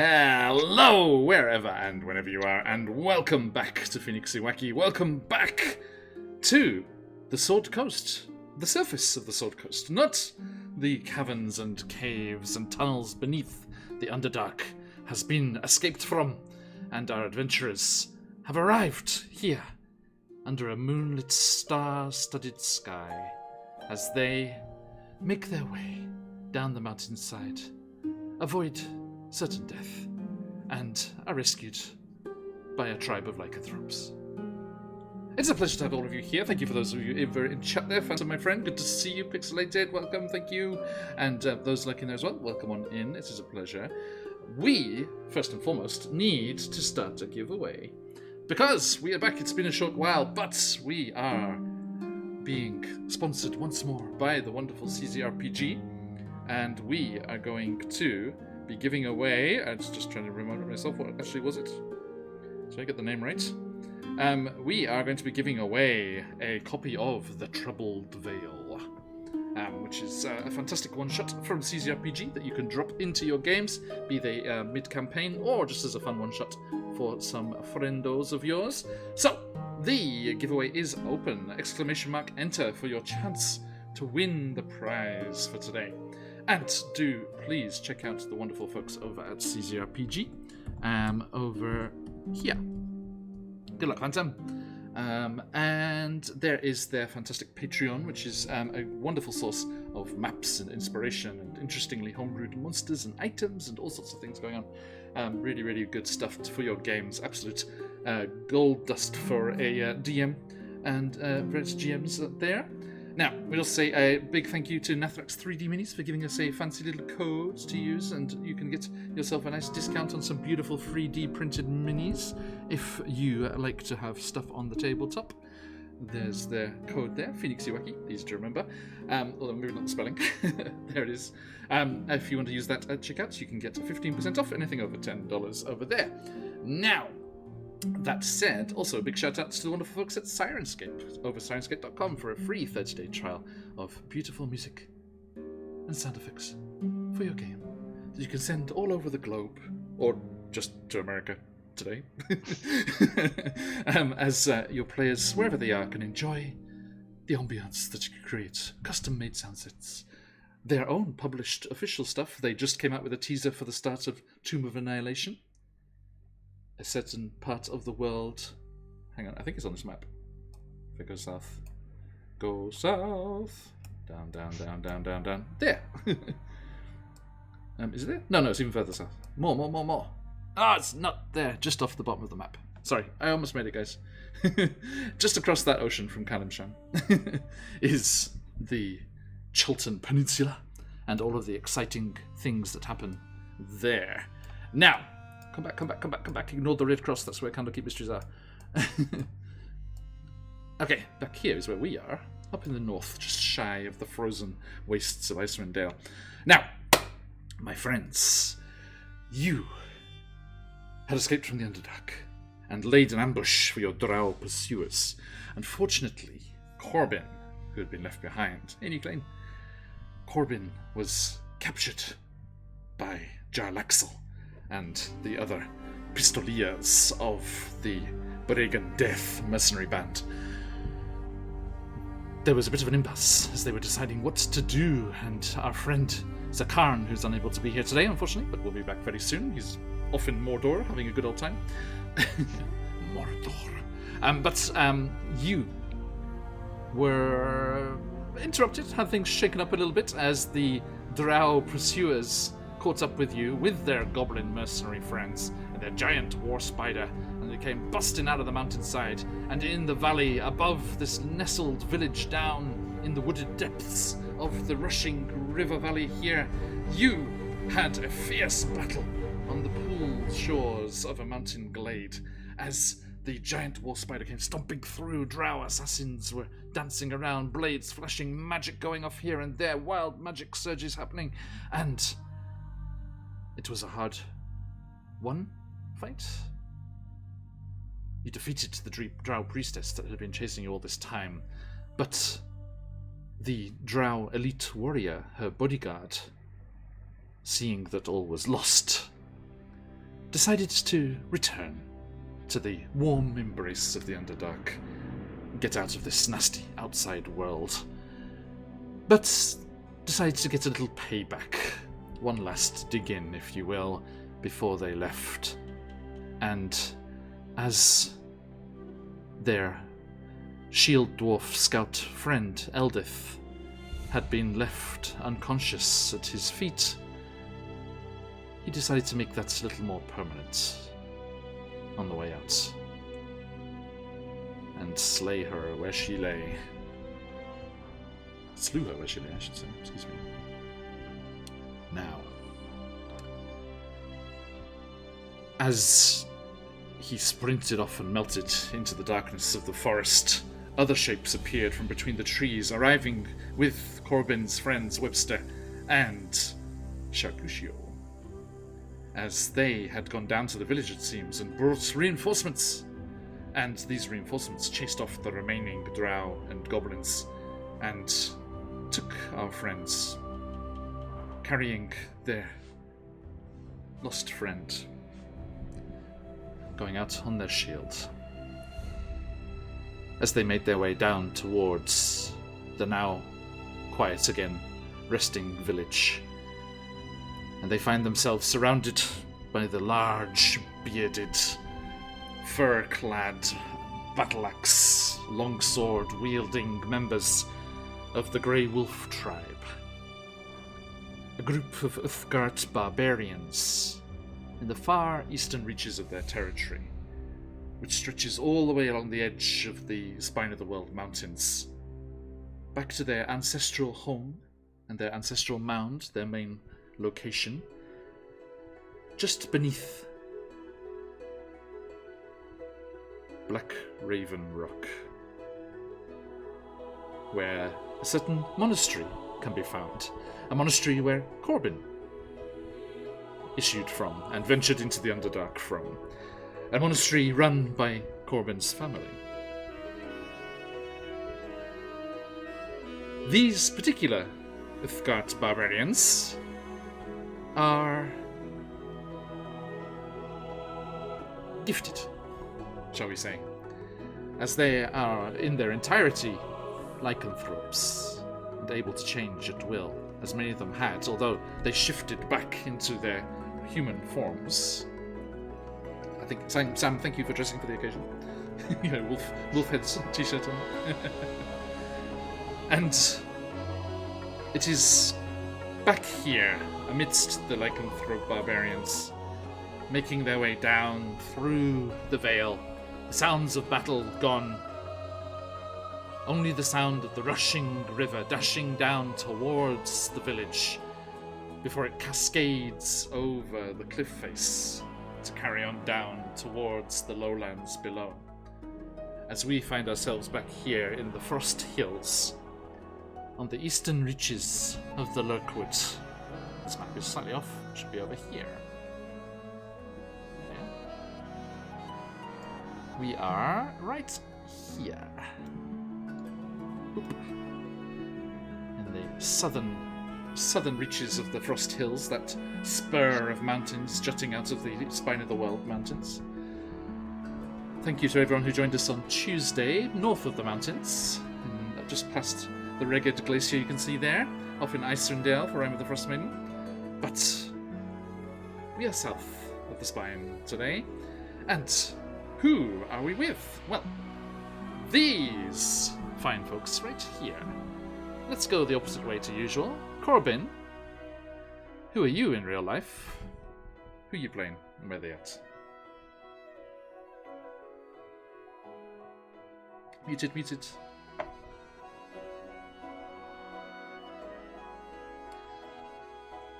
Hello, wherever and whenever you are, and welcome back to QuestJunkiesUK. Welcome back to the Sword Coast, the surface of the Sword Coast, not the caverns and caves and tunnels beneath the Underdark has been escaped from, and our adventurers have arrived here under a moonlit, star-studded sky as they make their way down the mountainside, avoid certain death, and are rescued by a tribe of lycanthropes. It's a pleasure to have all of you here. Thank you for those of you ever in chat there. Phantom, my friend, good to see you. Pixelated, welcome, thank you. And those lurking there as well, welcome on in. It is a pleasure. We, first and foremost, need to start a giveaway. Because we are back, it's been a short while, but we are being sponsored once more by the wonderful CZRPG. And we are going to be giving away, I was just trying to remember myself, what actually was it? So I get the name right. We are going to be giving away a copy of The Troubled Veil, which is a fantastic one-shot from CZRPG that you can drop into your games, be they mid-campaign or just as a fun one-shot for some friendos of yours. So, the giveaway is open! ! Enter for your chance to win the prize for today. And do please check out the wonderful folks over at CZRPG over here. Good luck, Phantom. And there is their fantastic Patreon, which is a wonderful source of maps and inspiration and interestingly homebrewed monsters and items and all sorts of things going on. Really, really good stuff for your games. Absolute gold dust for a DM and various GMs there. Now, we'll say a big thank you to Nathrax 3D Minis for giving us a fancy little code to use, and you can get yourself a nice discount on some beautiful 3D printed minis if you like to have stuff on the tabletop. There's their code there, QuestJunkiesUK, easy to remember. Although maybe not the spelling. There it is. If you want to use that at checkout, you can get 15% off anything over $10 over there. Now, that said, also a big shout out to the wonderful folks at Sirenscape over sirenscape.com for a free 30-day trial of beautiful music and sound effects for your game that you can send all over the globe, or just to America today, as your players, wherever they are, can enjoy the ambience that you can create, custom-made sound sets, their own published official stuff. They just came out with a teaser for the start of Tomb of Annihilation. A certain part of the world. Hang on, I think it's on this map. If I go south. Go south. Down, down, down, down, down, down. There! Is it there? No, it's even further south. More. Ah, it's not there. Just off the bottom of the map. Sorry, I almost made it, guys. Just across that ocean from Kalimshan is the Chultan Peninsula and all of the exciting things that happen there. Now, Come back. Ignore the Red Cross, that's where Candlekeep Mysteries are. Okay, back here is where we are. Up in the north, just shy of the frozen wastes of Icewind Dale. Now, my friends, you had escaped from the Underdark and laid an ambush for your drow pursuers. Unfortunately, Corbin, who had been left behind, any claim, Corbin was captured by Jarlaxle and the other pistoliers of the Bregan Death mercenary band. There was a bit of an impasse as they were deciding what to do, and our friend Zakarn, who's unable to be here today, unfortunately, but will be back very soon. He's off in Mordor, having a good old time. Mordor. But you were interrupted, had things shaken up a little bit as the drow pursuers caught up with you with their goblin mercenary friends and their giant war spider, and they came busting out of the mountainside and in the valley above this nestled village down in the wooded depths of the rushing river valley here. You had a fierce battle on the pool shores of a mountain glade as the giant war spider came stomping through. Drow assassins were dancing around, blades flashing, magic going off here and there, wild magic surges happening, and it was a hard-won fight. You defeated the drow priestess that had been chasing you all this time, but the drow elite warrior, her bodyguard, seeing that all was lost, decided to return to the warm embrace of the Underdark, get out of this nasty outside world, but decided to get a little payback, one last dig in, if you will, before they left. And as their shield dwarf scout friend, Eldith, had been left unconscious at his feet, he decided to make that a little more permanent on the way out, and slay her where she lay. Slew her where she lay, I should say. Excuse me. Now, as he sprinted off and melted into the darkness of the forest, other shapes appeared from between the trees, arriving with Corbin's friends Webster and Shakushio, as they had gone down to the village, it seems, and brought reinforcements. And these reinforcements chased off the remaining drow and goblins and took our friends, carrying their lost friend, going out on their shield. As they made their way down towards the now quiet again resting village, and they find themselves surrounded by the large, bearded, fur-clad, battle-axe, longsword-wielding members of the Grey Wolf tribe. A group of Uthgart barbarians in the far eastern reaches of their territory, which stretches all the way along the edge of the Spine of the World mountains, back to their ancestral home and their ancestral mound, their main location, just beneath Black Raven Rock, where a certain monastery can be found. A monastery where Corbin issued from and ventured into the Underdark from. A monastery run by Corbin's family. These particular Uthgart barbarians are gifted, shall we say, as they are in their entirety lycanthropes and able to change at will, as many of them had, although they shifted back into their human forms. I think, Sam, thank you for dressing for the occasion. You know, wolf head's t-shirt on. And it is back here, amidst the lycanthrope barbarians, making their way down through the Vale, the sounds of battle gone. Only the sound of the rushing river dashing down towards the village before it cascades over the cliff face to carry on down towards the lowlands below. As we find ourselves back here in the Frost Hills, on the eastern reaches of the Lurkwood. This map is slightly off, it should be over here. Yeah. We are right here. Oop. In the southern reaches of the Frost Hills, that spur of mountains jutting out of the Spine of the World mountains. Thank you to everyone who joined us on Tuesday, north of the mountains, just past the Reged Glacier you can see there, off in Icerndale for Rime of the Frost Maiden. But we are south of the Spine today, and who are we with? Well, these fine folks right here. Let's go the opposite way to usual. Corbin, who are you in real life? Who are you playing, and where are they at? Muted.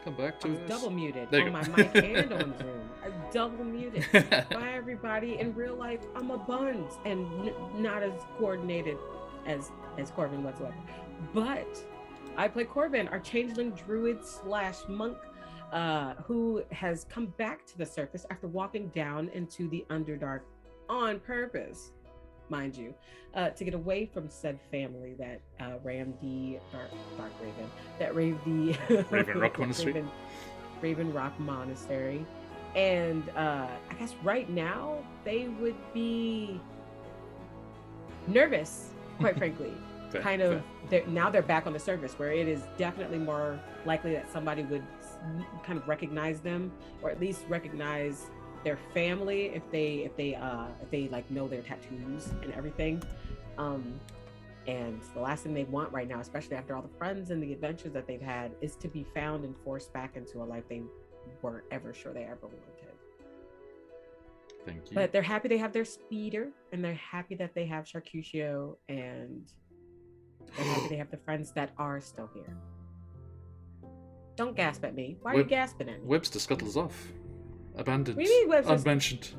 Come back to us. Double muted there on my mic and on Zoom. I'm double muted. Bye, everybody. In real life, I'm a buns and not as coordinated as Corbin whatsoever. But I play Corbin, our changeling druid / monk, who has come back to the surface after walking down into the Underdark on purpose, mind you, to get away from said family that ran the Dark Raven, that raved the Raven Rock Monastery. Raven Rock Monastery. And I guess right now they would be nervous, quite frankly. Now they're back on the surface, where it is definitely more likely that somebody would kind of recognize them, or at least recognize their family if they like know their tattoos and everything. And the last thing they want right now, especially after all the friends and the adventures that they've had, is to be found and forced back into a life they weren't ever sure they ever wanted. Thank you. But they're happy they have their speeder, and they're happy that they have Charcutio, and they're happy they have the friends that are still here. Don't gasp at me. Why are you gasping at me? Webster scuttles off. Abandoned. What do you mean Webster? Unmentioned.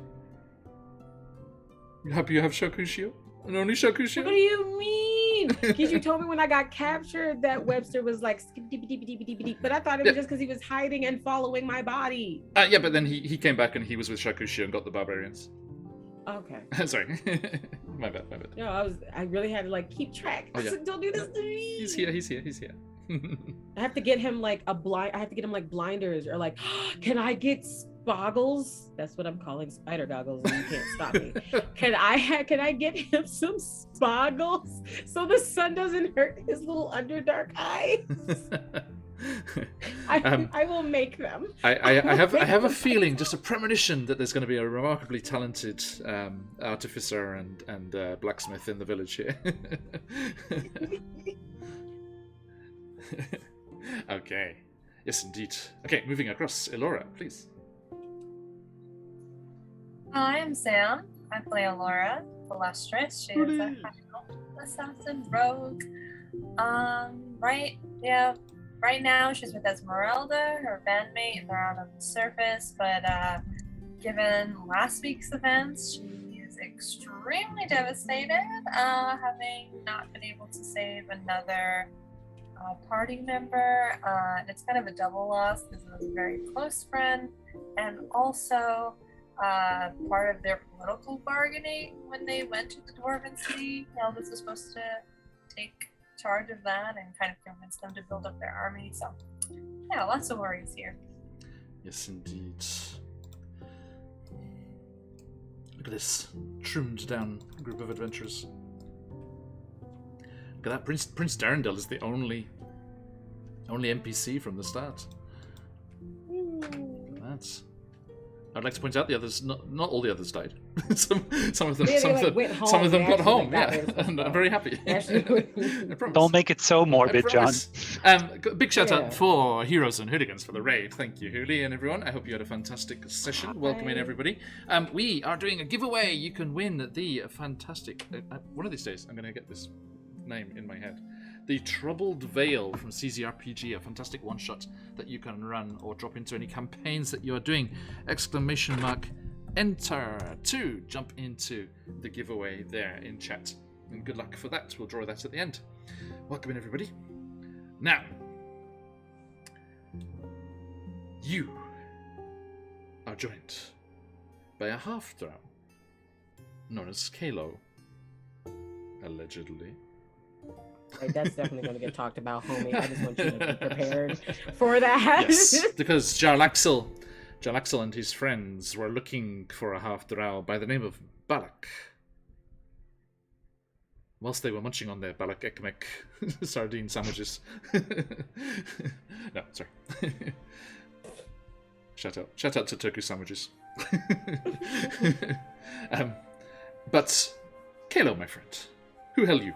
You happy you have Charcutio? And only Charcutio? What do you mean? Because you told me when I got captured that Webster was like, but I thought it was just because he was hiding and following my body. Yeah, but then he came back and he was with Charcutio and got the barbarians. Okay. Sorry. my bad. No, I really had to like keep track. Oh, yeah. Don't do this to me. He's here. I have to get him like blinders, or like, can I get spoggles? That's what I'm calling spider goggles, and you can't stop me. Can I get him some spoggles so the sun doesn't hurt his little underdark eyes? I will make them. I have a feeling, just a premonition, that there's going to be a remarkably talented artificer and blacksmith in the village here. Okay. Yes, indeed. Okay, moving across. Elora, please. Hi, I'm Sam. I play Elora, the Lustrous. She is a assassin rogue. Right now she's with Esmeralda, her bandmate. They're out on the surface, but given last week's events, she is extremely devastated, having not been able to save another party member. It's kind of a double loss because it was a very close friend, and also part of their political bargaining when they went to the Dwarven City. Eldis was supposed to take charge of that and kind of convince them to build up their army. So, yeah, lots of worries here. Yes, indeed. Look at this trimmed down group of adventurers. Look at that. Prince Darendel is the only NPC from the start. That's. I'd like to point out the others. Not all the others died. some of them got home. Yeah, and I'm very happy. Don't make it so morbid, John. Big shout out for Heroes and Hooligans for the raid. Thank you, Hooli, and everyone. I hope you had a fantastic session. Welcome in, everybody. We are doing a giveaway. You can win the fantastic. One of these days, I'm going to get this name in my head. The Troubled Veil from CZRPG, a fantastic one-shot that you can run or drop into any campaigns that you're doing. ! Enter to jump into the giveaway there in chat. And good luck for that. We'll draw that at the end. Welcome in, everybody. Now, you are joined by a half-drow known as Kalo, allegedly. Right, that's definitely going to get talked about, homie. I just want you to be prepared for that. Yes, because Jarlaxle and his friends were looking for a half-drow by the name of Balak. Whilst they were munching on their Balak Ekmek sardine sandwiches. No, sorry. Shout out to turkey sandwiches. But, Kalo, my friend, who hell you?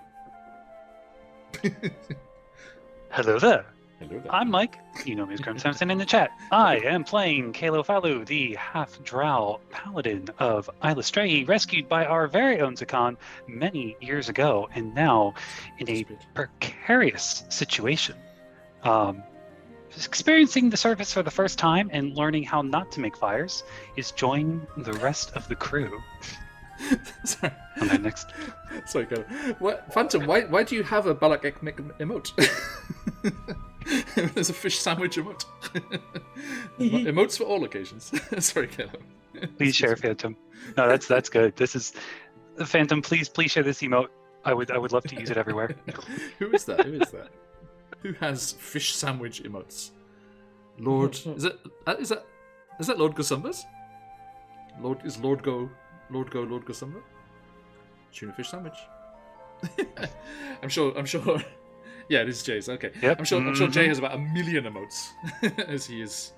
Hello there. Hello there. I'm Mike. You know me as Grim Samson in the chat. I am playing Kalo Falu, the half-drow paladin of Isla Strahi, rescued by our very own Zakan many years ago, and now in a precarious situation. Experiencing the surface for the first time and learning how not to make fires is joining the rest of the crew. Sorry. And then next. Sorry, God. What, Phantom? Why do you have a Balak Ekmek emote? There's a fish sandwich emote. Emotes for all occasions. Sorry, Kalo. Please share, Phantom. No, that's good. This is Phantom. Please share this emote. I would love to use it everywhere. Who is that? Who has fish sandwich emotes? Lord, is that Is that Lord Gosumba's? Lord Gosumba? Tuna fish sandwich. I'm sure. Yeah, it is Jay's. Okay. Yep. I'm sure Jay has about 1 million emotes as he is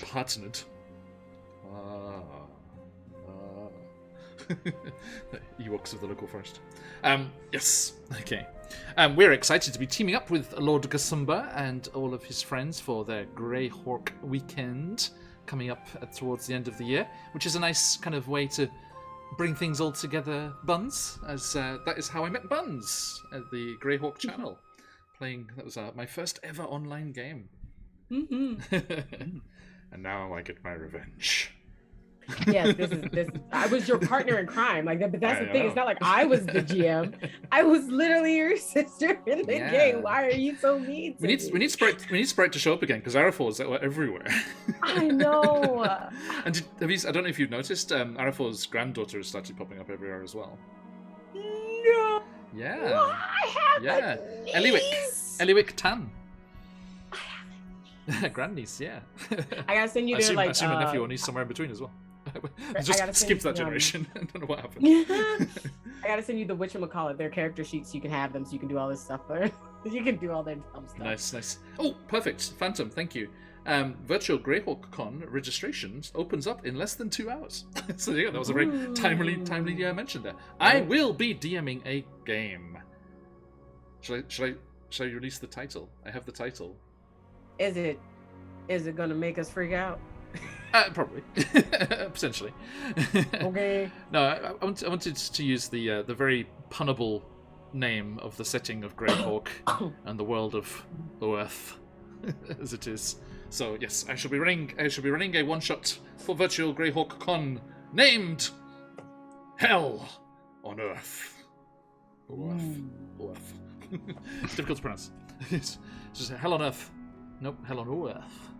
partnered. Ewoks of the local forest. Yes. Okay. We're excited to be teaming up with Lord Gosumba and all of his friends for their Greyhawk weekend coming up towards the end of the year, which is a nice kind of way to bring things all together, Buns, as that is how I met Buns at the Greyhawk channel. That was my first ever online game. Mm-hmm. And now I get my revenge. Yes, this. I was your partner in crime. Like, but that's the thing. It's not like I was the GM. I was literally your sister in the game. Why are you so mean? We need Sprite to show up again because Arafor's everywhere. I know. And I don't know if you've noticed, Arafor's granddaughter has started popping up everywhere as well. No. Yeah. Well, I have a niece. Eliwick Tan. Grandniece, yeah. I gotta send you I their assume a nephew or niece somewhere in between as well. Just skip that generation. I don't know what happened. I gotta send you the whatchamacallit, their character sheets. You can have them, so you can do all this stuff. You can do all their dumb stuff. Nice. Oh, perfect. Phantom, thank you. Virtual Greyhawk Con registrations opens up in less than 2 hours. So yeah, that was a very timely mention there. I will be DMing a game. Shall I release the title? I have the title. Is it gonna make us freak out? Probably, potentially. Okay. No, I wanted to use the very punnable name of the setting of Greyhawk and the world of Earth, as it is. So yes, I shall be running a one shot for Virtual Greyhawk Con named Hell on Earth. Earth. It's difficult to pronounce. It's just Hell on Earth. Nope, Hell on Earth.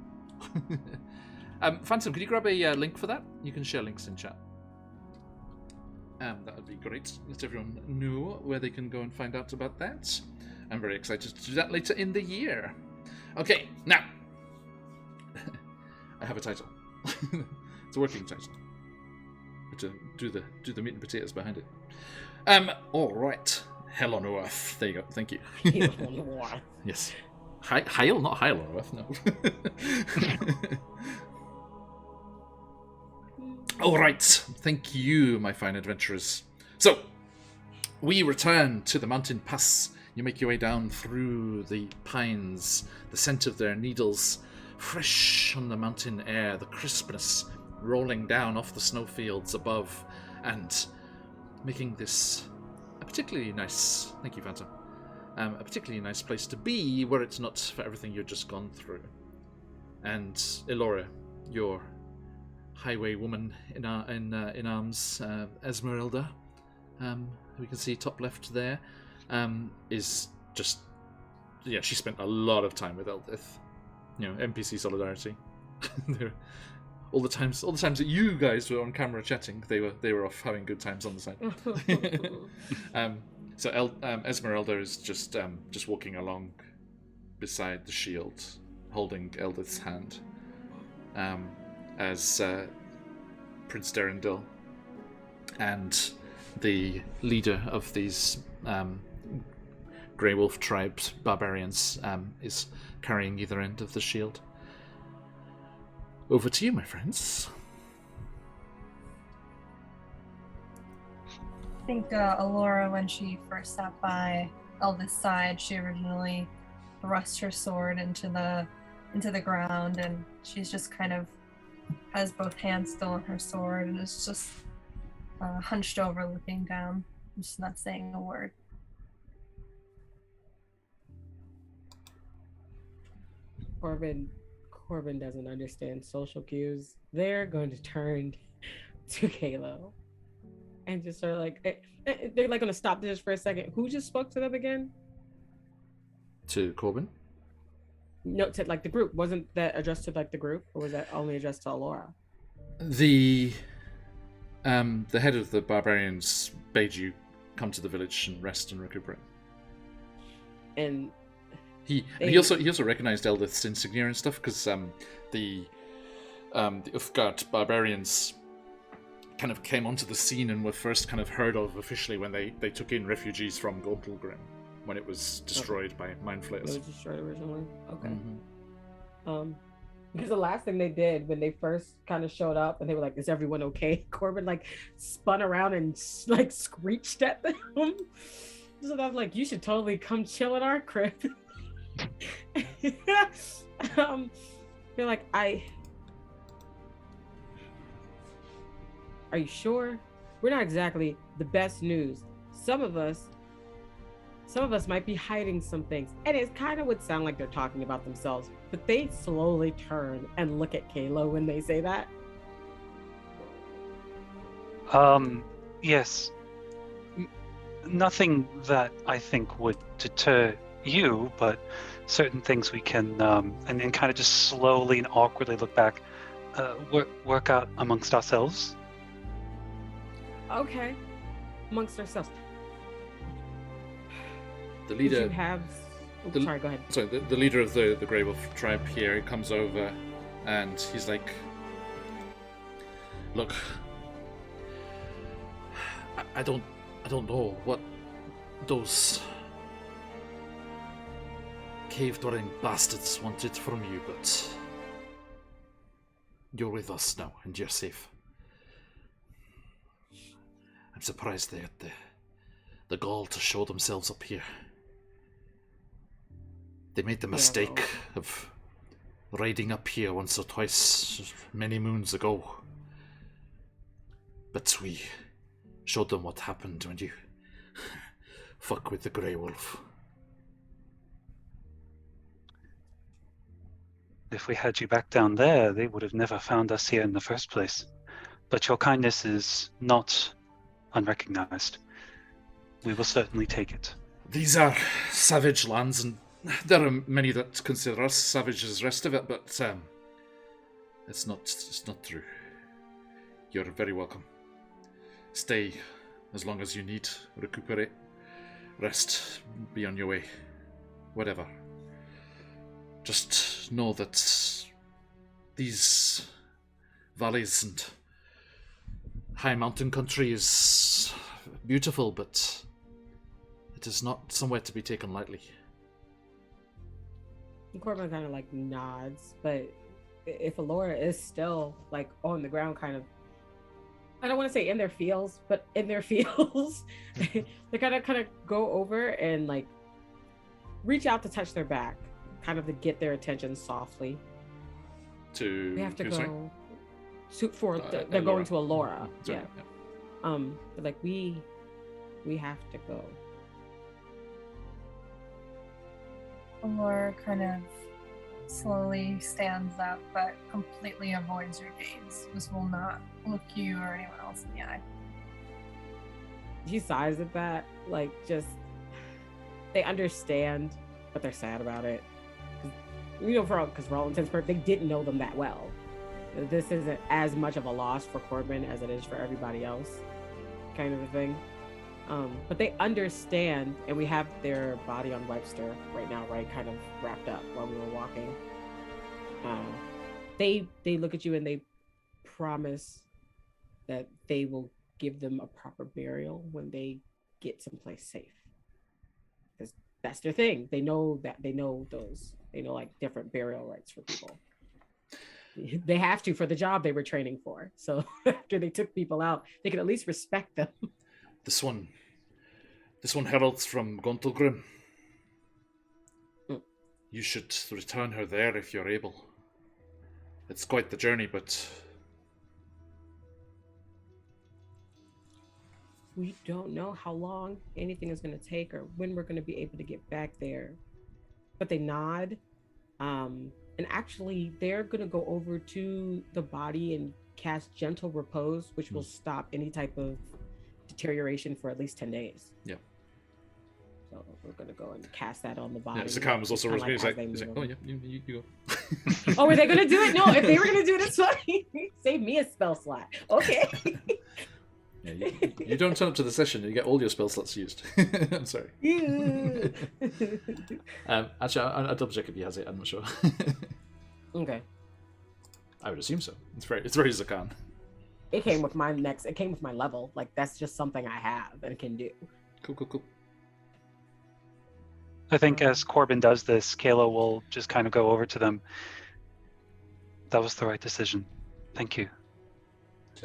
Phantom, could you grab a link for that? You can share links in chat. That would be great. Let everyone know where they can go and find out about that. I'm very excited to do that later in the year. Okay, now I have a title. It's a working title. But to do the meat and potatoes behind it. All right. Hell on Earth. There you go. Thank you. Yes. Hail, not Hail on Earth. No. All right. Thank you, my fine adventurers. So, we return to the mountain pass. You make your way down through the pines, the scent of their needles, fresh on the mountain air, the crispness rolling down off the snowfields above, and making this a particularly nice, thank you, Phantom, a particularly nice place to be were it not for everything you've just gone through. And Elora, your highway woman in arms, Esmeralda, we can see top left there, is just, yeah, she spent a lot of time with Eldith. You know, NPC solidarity. all the times that you guys were on camera chatting, they were off having good times on the side. So Esmeralda is just walking along beside the shield, holding Eldith's hand, as Prince Derendil and the leader of these Grey Wolf tribes, barbarians, is carrying either end of the shield. Over to you, my friends. I think Alora, when she first sat by Elvis' side, she originally thrust her sword into the ground, and she's just kind of has both hands still on her sword and is just hunched over, looking down, just not saying a word. Corbin doesn't understand social cues. They're going to turn to Kalo and just sort of like, they're like going to stop this for a second. Who just spoke to them again? To Corbin? No, to like the group. Wasn't that addressed to like the group, or was that only addressed to Alora? The head of the barbarians bade you come to the village and rest and recuperate. And he also recognized Eldith's insignia and stuff, because the the Uthgard barbarians kind of came onto the scene and were first kind of heard of officially when they took in refugees from Gauntlegrim, when it was destroyed by mind It flayers. was destroyed originally. Okay. Mhm. Because the last thing they did when they first kind of showed up and they were like, "Is everyone okay?" Corbin like spun around and like screeched at them. So I was like, "You should totally come chill at our crib." They're like, Are you sure? We're not exactly the best news. Some of us might be hiding some things." And it kind of would sound like they're talking about themselves, but they slowly turn and look at Kalo when they say that. Yes. Nothing that I think would deter you, but certain things we can, and then kind of just slowly and awkwardly look back, work out amongst ourselves. Okay. Amongst ourselves. The Did leader, you have... the- Sorry, go ahead. sorry, the leader of the Grey Wolf tribe here comes over, and he's like, "Look, I don't know what those cave-dwelling bastards wanted from you, but you're with us now, and you're safe. I'm surprised they had the gall to show themselves up here. They made the mistake of riding up here once or twice many moons ago. But we showed them what happened when you fuck with the Grey Wolf." If we had you back down there, they would have never found us here in the first place. But your kindness is not unrecognized. We will certainly take it. These are savage lands, and there are many that consider us savage as the rest of it, but it's not true. You're very welcome. Stay as long as you need. Recuperate. Rest. Be on your way. Whatever. Just know that these valleys and high mountain country is beautiful, but it is not somewhere to be taken lightly. Corbin kind of like nods, but if Alora is still like on the ground, kind of, I don't want to say in their feels, but in their feels, they kind of go over and like reach out to touch their back, kind of to get their attention softly. We have to go. They're going to Alora. Sorry, Yeah. But like we have to go. Laura kind of slowly stands up, but completely avoids your gaze. Just will not look you or anyone else in the eye. He sighs at that, like just they understand, but they're sad about it. Because for all intents and purposes, they didn't know them that well. This isn't as much of a loss for Corbin as it is for everybody else, kind of a thing. But they understand, and we have their body on Webster right now, right, kind of wrapped up while we were walking. They look at you and they promise that they will give them a proper burial when they get someplace safe. Because that's their thing. They know like different burial rites for people. They have to for the job they were training for. So after they took people out, they could at least respect them. This one heralds from Gauntlegrim. You should return her there if you're able. It's quite the journey, but we don't know how long anything is going to take or when we're going to be able to get back there. But they nod. And actually, they're going to go over to the body and cast Gentle Repose, which will stop any type of deterioration for at least 10 days. Yeah. So we're going to go and cast that on the body. yeah, Zakam was also Kinda he's like, move oh over. yeah, you go. Oh, were they going to do it? No, if they were going to do it, it's fine. Save me a spell slot. Okay. Yeah, you don't turn up to the session, you get all your spell slots used. I'm sorry. Actually, I'll double check if he has it, I'm not sure. Okay. I would assume so. It's very Zakan. It came with my it came with my level. Like, that's just something I have and can do. Cool. I think as Corbin does this, Kayla will just kind of go over to them. That was the right decision. Thank you.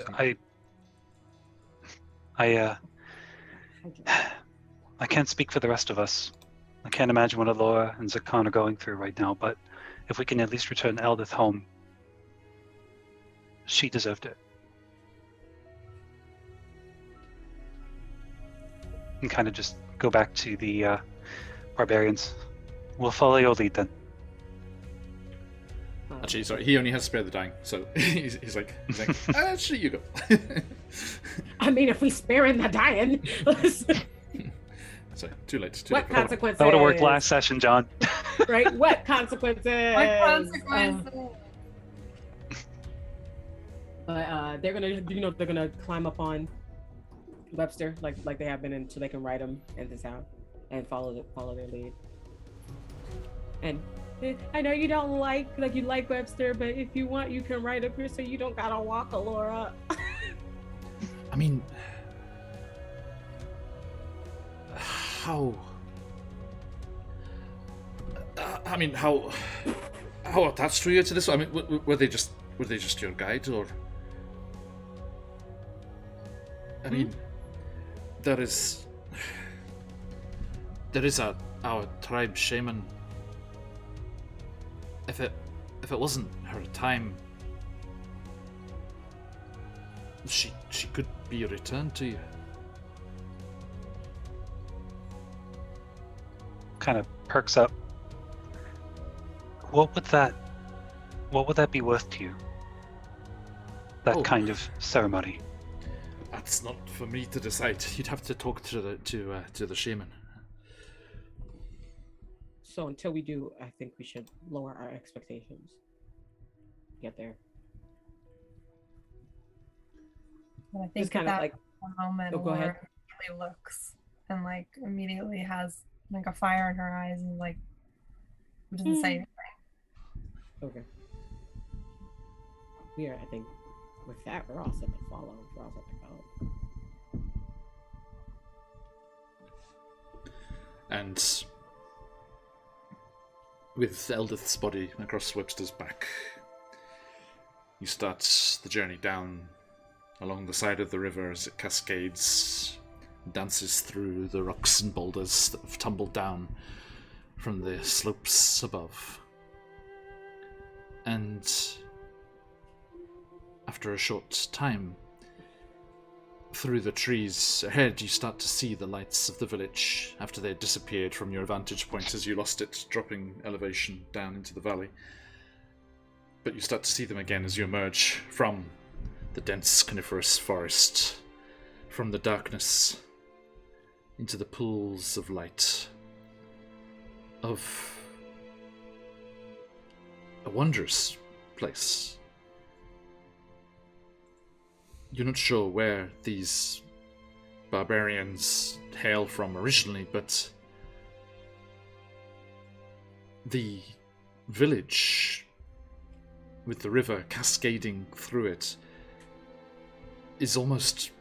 I can't speak for the rest of us. I can't imagine what Alora and Zakan are going through right now, but if we can at least return Eldith home, she deserved it. And kind of just go back to the barbarians. We'll follow your lead then. Actually, sorry, he only has to spare the dying, so he's like, actually, you go. I mean, if we spare in the dying. Sorry, too late. What consequences? That would have worked last session, John. Right? What consequences? What consequences? But they're gonna climb up on Webster like they have been, so they can ride him into town and follow their lead. And I know you don't like you like Webster, but if you want, you can ride up here so you don't gotta walk, Alora. I mean, how attached were you to this? I mean, were they just your guide, or? I mean, there is our tribe shaman. If it wasn't her time, she could be returned to you. Kind of perks up. What would that be worth to you? That kind of ceremony. That's not for me to decide. You'd have to talk to the shaman. So until we do, I think we should lower our expectations. Get there. And I think Just kind of like a moment go ahead. where she looks and immediately has a fire in her eyes and doesn't say anything. Okay. Here, I think with that, we're all set to follow. We're all set to go. And with Eldith's body across Webster's back, you start the journey down along the side of the river as it cascades, dances through the rocks and boulders that have tumbled down from the slopes above. And after a short time, through the trees ahead, you start to see the lights of the village after they had disappeared from your vantage point as you lost it, dropping elevation down into the valley. But you start to see them again as you emerge from the dense coniferous forest, from the darkness into the pools of light of a wondrous place. You're not sure where these barbarians hail from originally, but the village with the river cascading through it is almost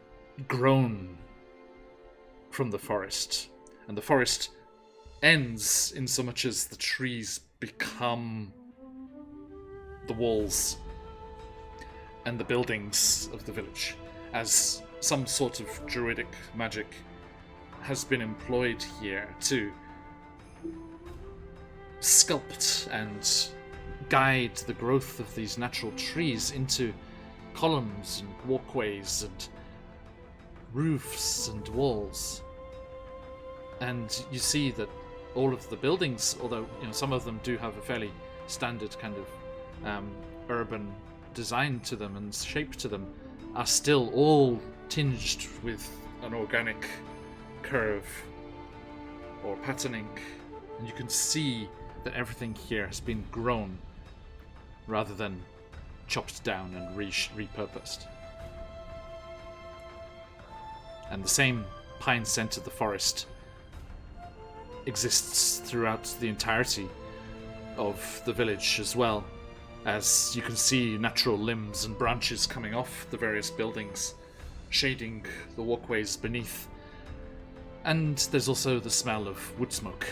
grown from the forest, and the forest ends in so much as the trees become the walls and the buildings of the village, as some sort of druidic magic has been employed here to sculpt and guide the growth of these natural trees into columns and walkways and roofs and walls. And you see that all of the buildings, although some of them do have a fairly standard kind of urban design to them and shape to them, are still all tinged with an organic curve or patterning, and you can see that everything here has been grown rather than chopped down and repurposed. And the same pine scent of the forest exists throughout the entirety of the village as well, as you can see natural limbs and branches coming off the various buildings, shading the walkways beneath. And there's also the smell of wood smoke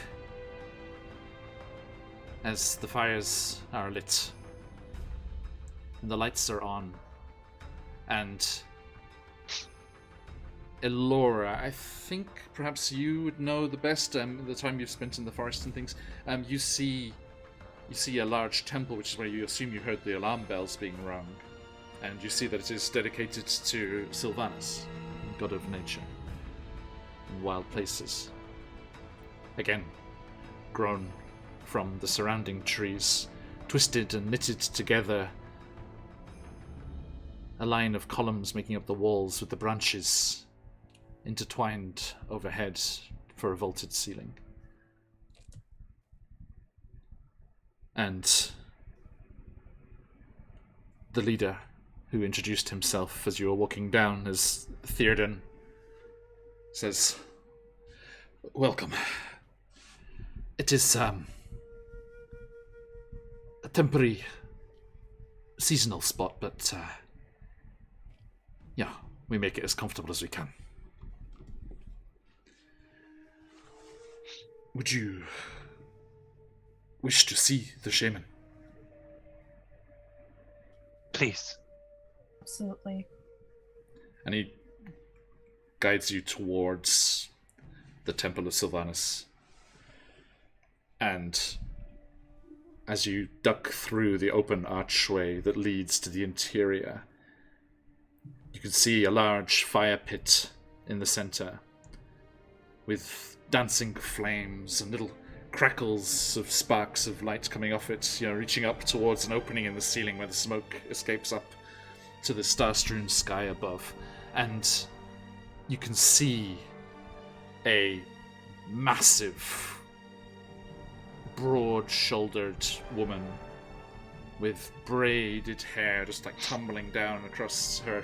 as the fires are lit and the lights are on. And Elora, I think perhaps you would know the best, the time you've spent in the forest and things. You see a large temple, which is where you assume you heard the alarm bells being rung. And you see that it is dedicated to Sylvanus, god of nature and wild places. Again, grown from the surrounding trees, twisted and knitted together, a line of columns making up the walls with the branches intertwined overhead for a vaulted ceiling. And the leader, who introduced himself as you were walking down as Theoden, says, "Welcome. It is a temporary seasonal spot, but yeah, we make it as comfortable as we can. Would you wish to see the shaman?" Please. Absolutely. And he guides you towards the Temple of Sylvanus. And as you duck through the open archway that leads to the interior, you can see a large fire pit in the center with dancing flames and little crackles of sparks of light coming off it, reaching up towards an opening in the ceiling where the smoke escapes up to the star-strewn sky above. And you can see a massive, broad-shouldered woman with braided hair just like tumbling down across her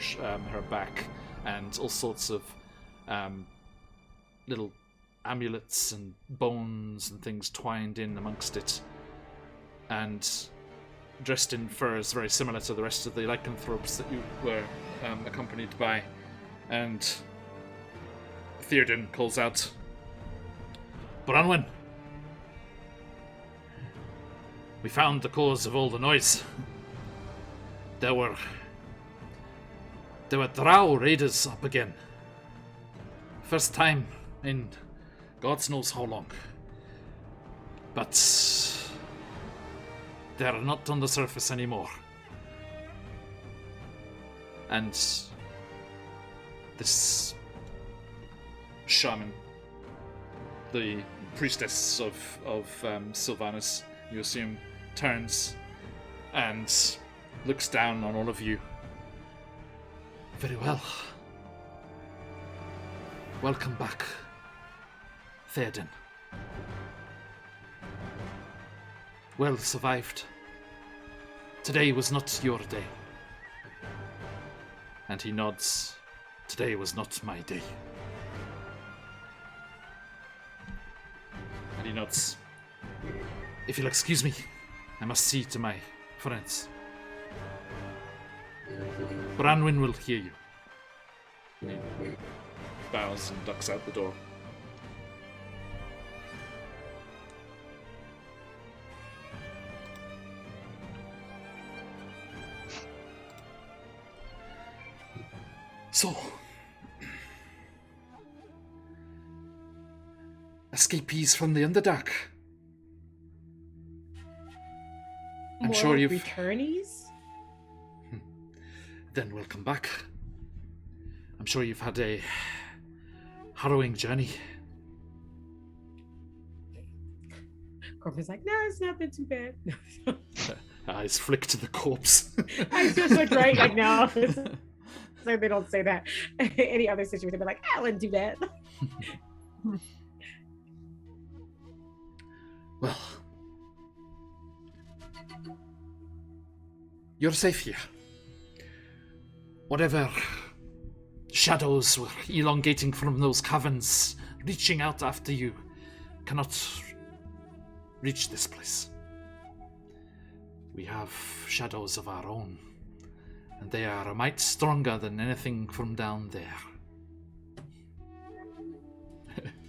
back, and all sorts of little amulets and bones and things twined in amongst it, and dressed in furs very similar to the rest of the lycanthropes that you were accompanied by. And Theoden calls out, "Bronwyn, we found the cause of all the noise. There were drow raiders up again. First time in God knows how long. But they're not on the surface anymore." And this shaman, the priestess of Sylvanus, you assume, turns and looks down on all of you. "Very well. Welcome back, Theoden. Well survived. Today was not your day." And he nods. "Today was not my day." And he nods. "If you'll excuse me, I must see to my friends. Branwyn will hear you." And he bows and ducks out the door. So, escapees from the Underdark. I'm More sure you've... returnees? Then welcome back. I'm sure you've had a harrowing journey. Corbin's like, "No, it's not been too bad." Eyes flick to the corpse. I just like, right, like, no. So they don't say that. Any other situation, they'd be like, "I wouldn't do that." Well, you're safe here. Whatever shadows were elongating from those caverns, reaching out after you, cannot reach this place. We have shadows of our own, and they are a mite stronger than anything from down there.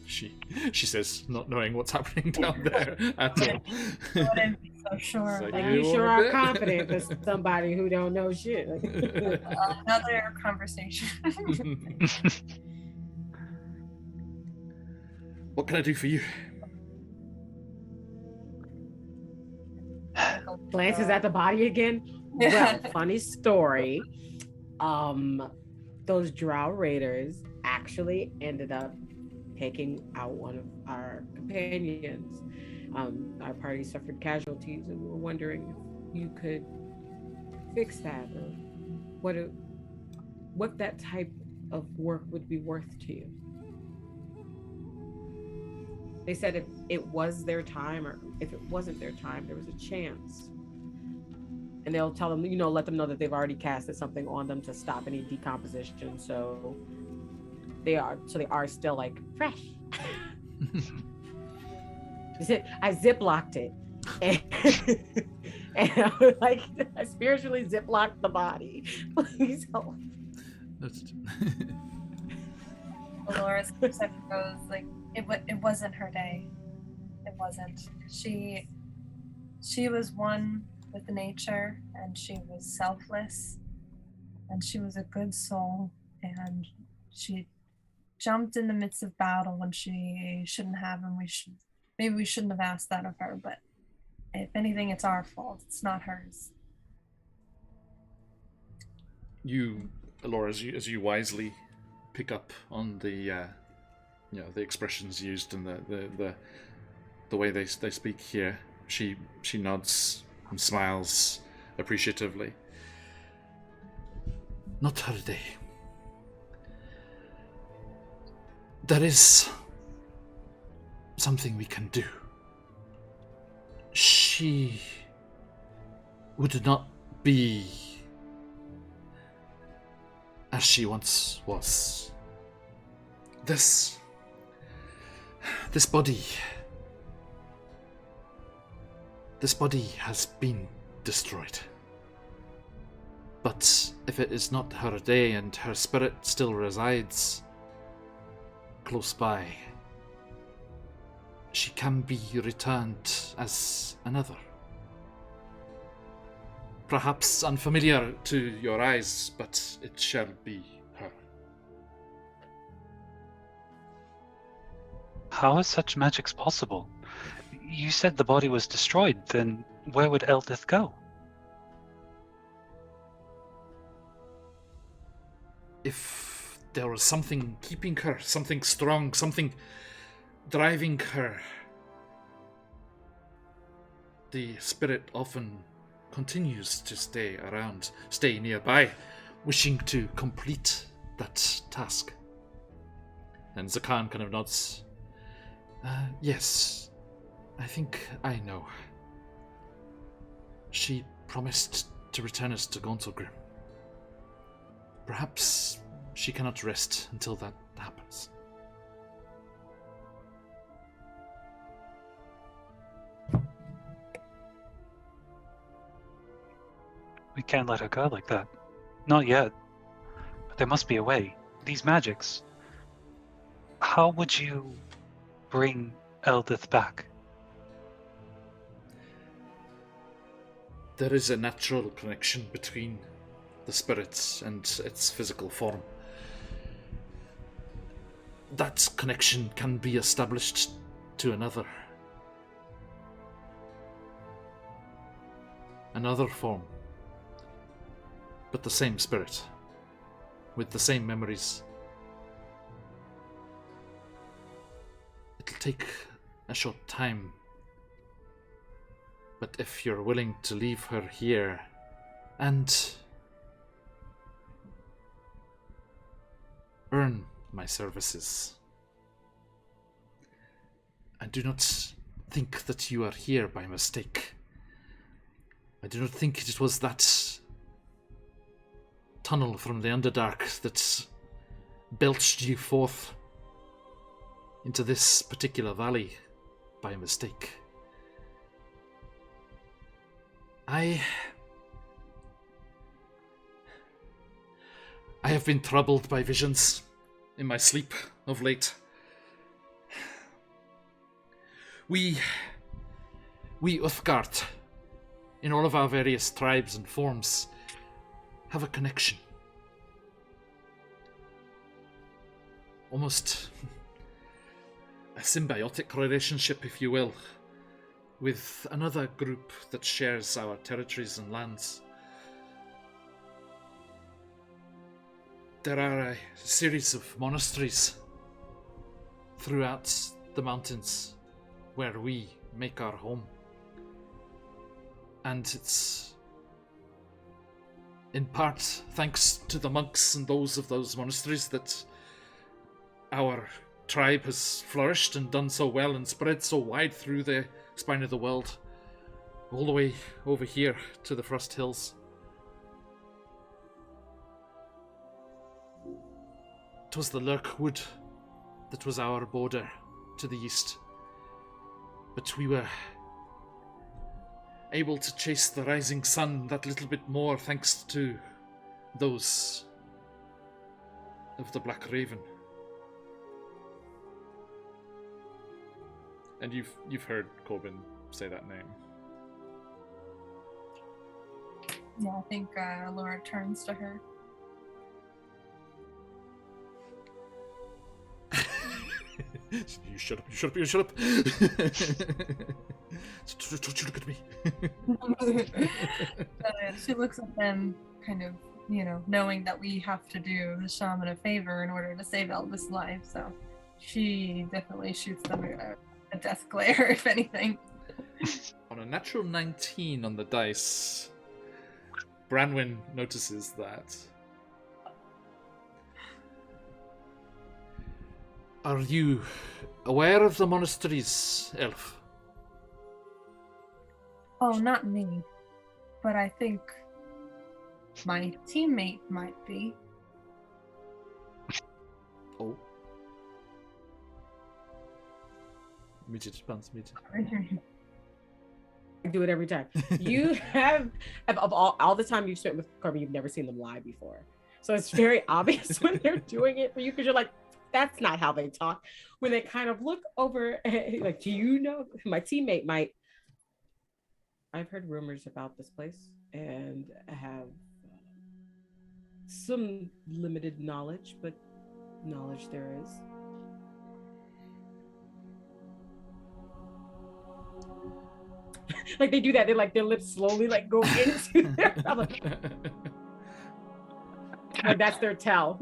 She says, not knowing what's happening down there at all. I wouldn't be so sure. It's Like You you sure wanna are bet? confident for somebody who don't know shit. Another conversation. What can I do for you? Glances at the body again. Well, funny story. Those drow raiders actually ended up taking out one of our companions. Our party suffered casualties, and we were wondering if you could fix that, or what that type of work would be worth to you. They said if it was their time, or if it wasn't their time, there was a chance. And they'll tell them, let them know that they've already casted something on them to stop any decomposition. So they are still like fresh. I ziplocked it. And I was like, I spiritually ziplocked the body. Please help. Laura's perception goes like, it wasn't her day. It wasn't. She was one with nature, and she was selfless, and she was a good soul, and she jumped in the midst of battle when she shouldn't have, and maybe we shouldn't have asked that of her, but if anything, it's our fault. It's not hers. You, Laura, as you wisely pick up on the the expressions used and the way they speak here, she nods and smiles appreciatively. Not her day. There is something we can do. She would not be as she once was. This body has been destroyed. But if it is not her day and her spirit still resides close by, she can be returned as another. Perhaps unfamiliar to your eyes, but it shall be her. How is such magics possible? You said the body was destroyed, then where would Eldith go? If there was something keeping her, something strong, something driving her, the spirit often continues to stay around, stay nearby, wishing to complete that task. And Zakan kind of nods. Yes, I think I know. She promised to return us to Gonsolgrim. Perhaps she cannot rest until that happens. We can't let her go like that. Not yet. But there must be a way. These magics. How would you bring Eldith back? There is a natural connection between the spirits and its physical form. That connection can be established to another form, but the same spirit, with the same memories. It'll take a short time, but if you're willing to leave her here and earn my services. I do not think that you are here by mistake. I do not think it was that tunnel from the Underdark that belched you forth into this particular valley by mistake. I have been troubled by visions in my sleep of late. We Uthgard, in all of our various tribes and forms, have a connection. Almost a symbiotic relationship, if you will, with another group that shares our territories and lands. There are a series of monasteries throughout the mountains where we make our home. And it's in part thanks to the monks and those of those monasteries that our tribe has flourished and done so well and spread so wide through the spine of the world, all the way over here to the Frost Hills. 'Twas the Lurkwood that was our border to the east, but we were able to chase the rising sun that little bit more thanks to those of the Black Raven. And you've heard Corbin say that name. Yeah, I think Laura turns to her. You shut up, you shut up, you shut up. Don't you look at me. She looks at them, kind of, knowing that we have to do the shaman a favor in order to save Elvis' life, so she definitely shoots them a death glare, if anything. On a natural 19 on the dice, Branwyn notices that. Are you aware of the monasteries, Elf? Oh, not me. But I think my teammate might be. Oh. Midget pants, midget. I do it every time. You have of all the time you've spent with Corbin, you've never seen them lie before. So it's very obvious when they're doing it for you because you're like, that's not how they talk. When they kind of look over, like, do you know? My teammate might. I've heard rumors about this place and have some limited knowledge, but knowledge there is. Like they do that, they like their lips slowly like go into their like that's their tell.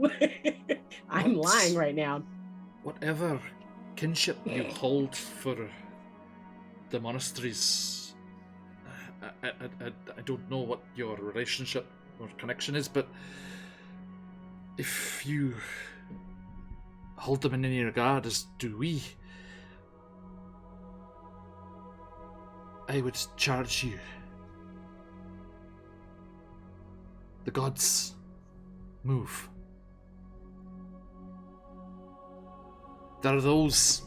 I'm lying right now. Whatever kinship you hold for the monasteries, I don't know what your relationship or connection is, but if you hold them in any regard as do we, I would charge you. The gods move. There are those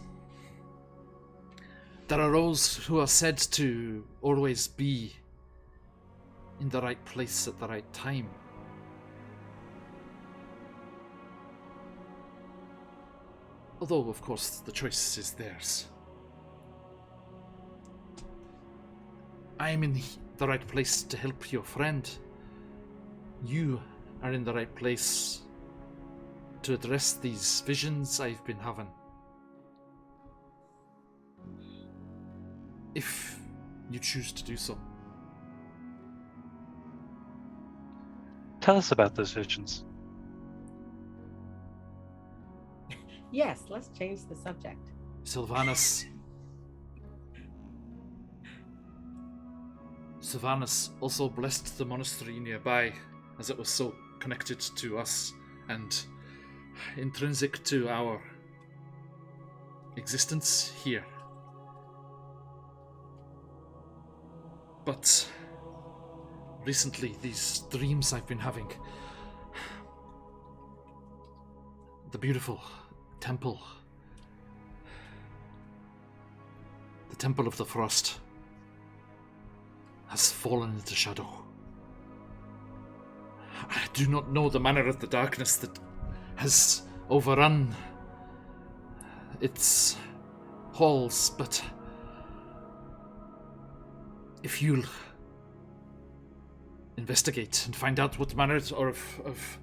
who are said to always be in the right place at the right time. Although, of course, the choice is theirs. I am in the right place to help your friend. You are in the right place to address these visions I've been having. If you choose to do so. Tell us about those visions. Yes, let's change the subject. Sylvanas also blessed the monastery nearby, as it was so connected to us and intrinsic to our existence here. But recently, these dreams I've been having, the beautiful temple, the Temple of the Frost, has fallen into shadow. I do not know the manner of the darkness that has overrun its halls, but if you'll investigate and find out what manner of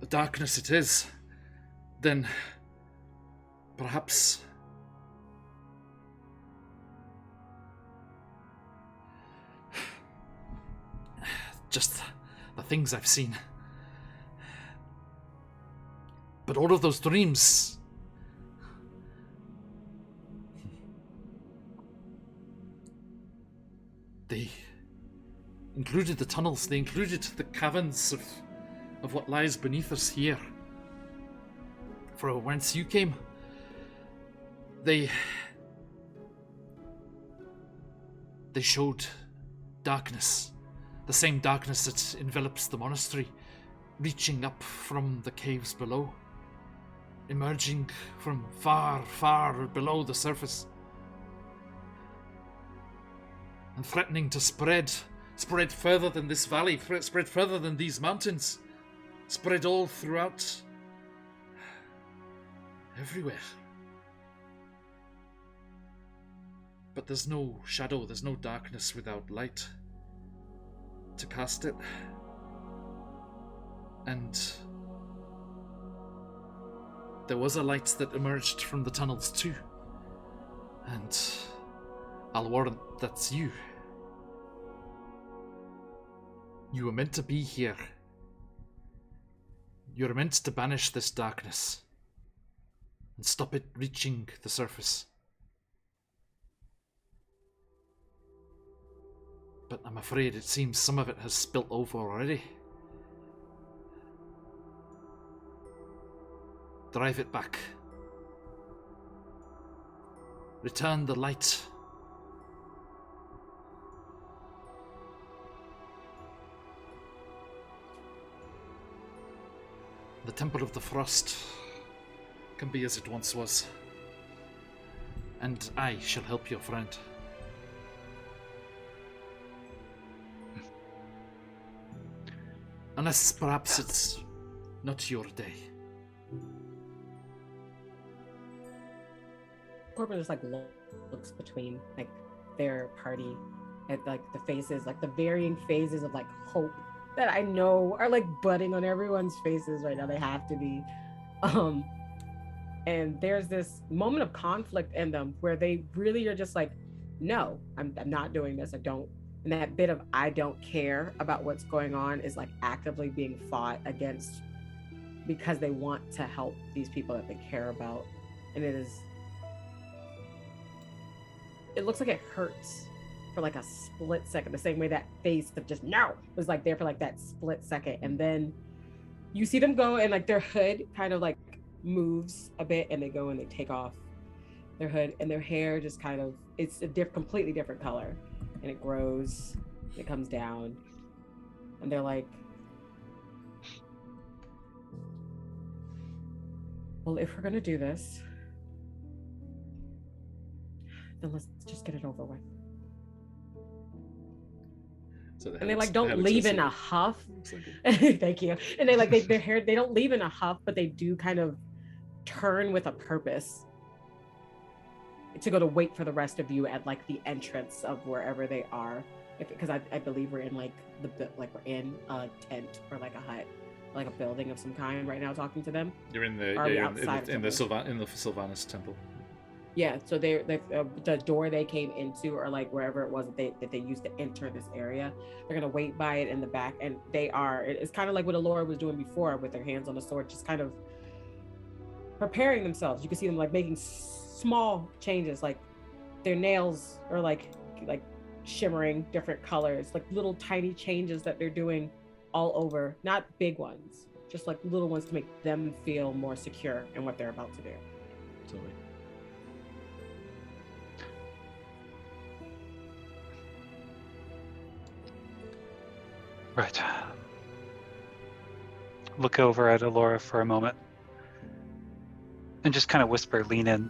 darkness it is, then perhaps just the things I've seen. But all of those dreams, they included the tunnels, they included the caverns of what lies beneath us here. For whence you came, they showed darkness. The same darkness that envelops the monastery, reaching up from the caves below, emerging from far, far below the surface, and threatening to spread further than this valley, spread further than these mountains, spread all throughout, everywhere. But there's no shadow, there's no darkness without light to cast it. And there was a light that emerged from the tunnels too. And I'll warrant that's you. You were meant to be here. You're meant to banish this darkness and stop it reaching the surface. But I'm afraid it seems some of it has spilt over already. Drive it back. Return the light. The Temple of the Frost can be as it once was. And I shall help your friend. Unless perhaps it's not your day. Corbin just like looks between like their party at like the faces, like the varying phases of like hope that I know are like budding on everyone's faces right now. They have to be. And there's this moment of conflict in them where they really are just like, no, I'm not doing this. I don't. And that bit of I don't care about what's going on is like actively being fought against because they want to help these people that they care about. And it looks like it hurts for like a split second, the same way that face of just no was like there for like that split second. And then you see them go and like their hood kind of like moves a bit and they go and they take off their hood and their hair just kind of, it's a completely different color. And it grows, it comes down, and they're like, well, if we're gonna do this, then let's just get it over with. So and they like don't leave in a huff. Thank you. And they like their hair, they don't leave in a huff, but they do kind of turn with a purpose. To go to wait for the rest of you at like the entrance of wherever they are, because I believe we're in like we're in a tent or like a hut, like a building of some kind right now. Talking to them. You're in the in the Sylvanas temple. Yeah, so they're the door they came into, or like wherever it was that they used to enter this area. They're gonna wait by it in the back, and it's kind of like what Alora was doing before with their hands on the sword, just kind of preparing themselves. You can see them like making small changes, like their nails are like shimmering different colors, like little tiny changes that they're doing all over, not big ones, just like little ones to make them feel more secure in what they're about to do. Totally. Right. Look over at Alora for a moment and just kind of whisper, lean in.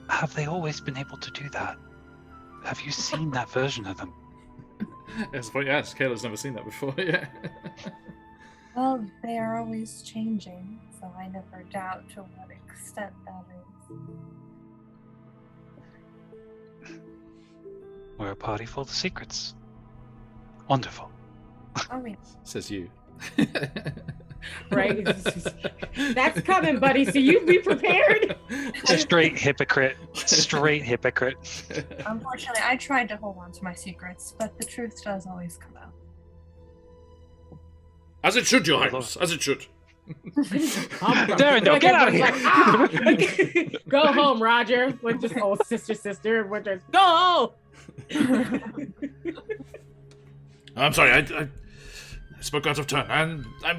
Have they always been able to do that? Have you seen that version of them? Yes, but yes, Kayla's never seen that before. Yeah. Well, they are always changing, so I never doubt to what extent that is. We're a party full of secrets. Wonderful. Oh, yeah. Says you. Right? That's coming, buddy. So you be prepared. Straight hypocrite. Straight hypocrite. Unfortunately, I tried to hold on to my secrets, but the truth does always come out. As it should, Your Highness. As it should. Darren, no, get out of here. Go home, Roger. With just old sister. We're just go. I'm sorry. I spoke out of turn, and I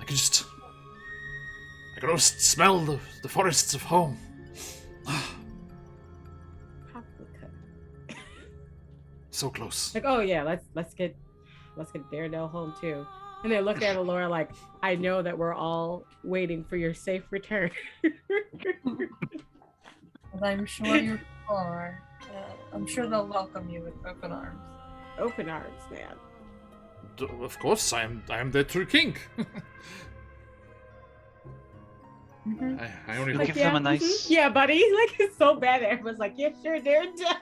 can almost smell the forests of home. So close. Like, oh yeah, let's get Daredevil home too. And they look at Laura like, I know that we're all waiting for your safe return. As I'm sure you are. I'm sure they'll welcome you with open arms. Open arms, man. Of course, I am their true king. Mm-hmm. I only You'll hope. give them a nice... Yeah, buddy. Like, it's so bad that everyone's like, yeah, sure, Daredevil.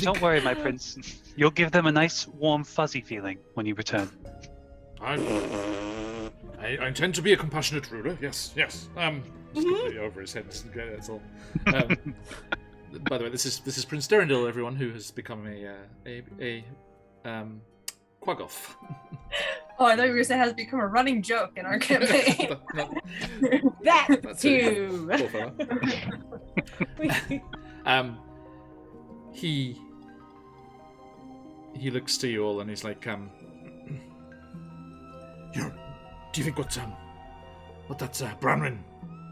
Don't worry, my prince. You'll give them a nice, warm, fuzzy feeling when you return. I intend to be a compassionate ruler. Yes. Just completely over his head. That's all. By the way, this is Prince Derendil, everyone, who has become a Quaggoth. Oh, I thought you were going to say has become a running joke in our campaign. That too. Poor fella. He looks to you all and he's like, do you think what that Branwen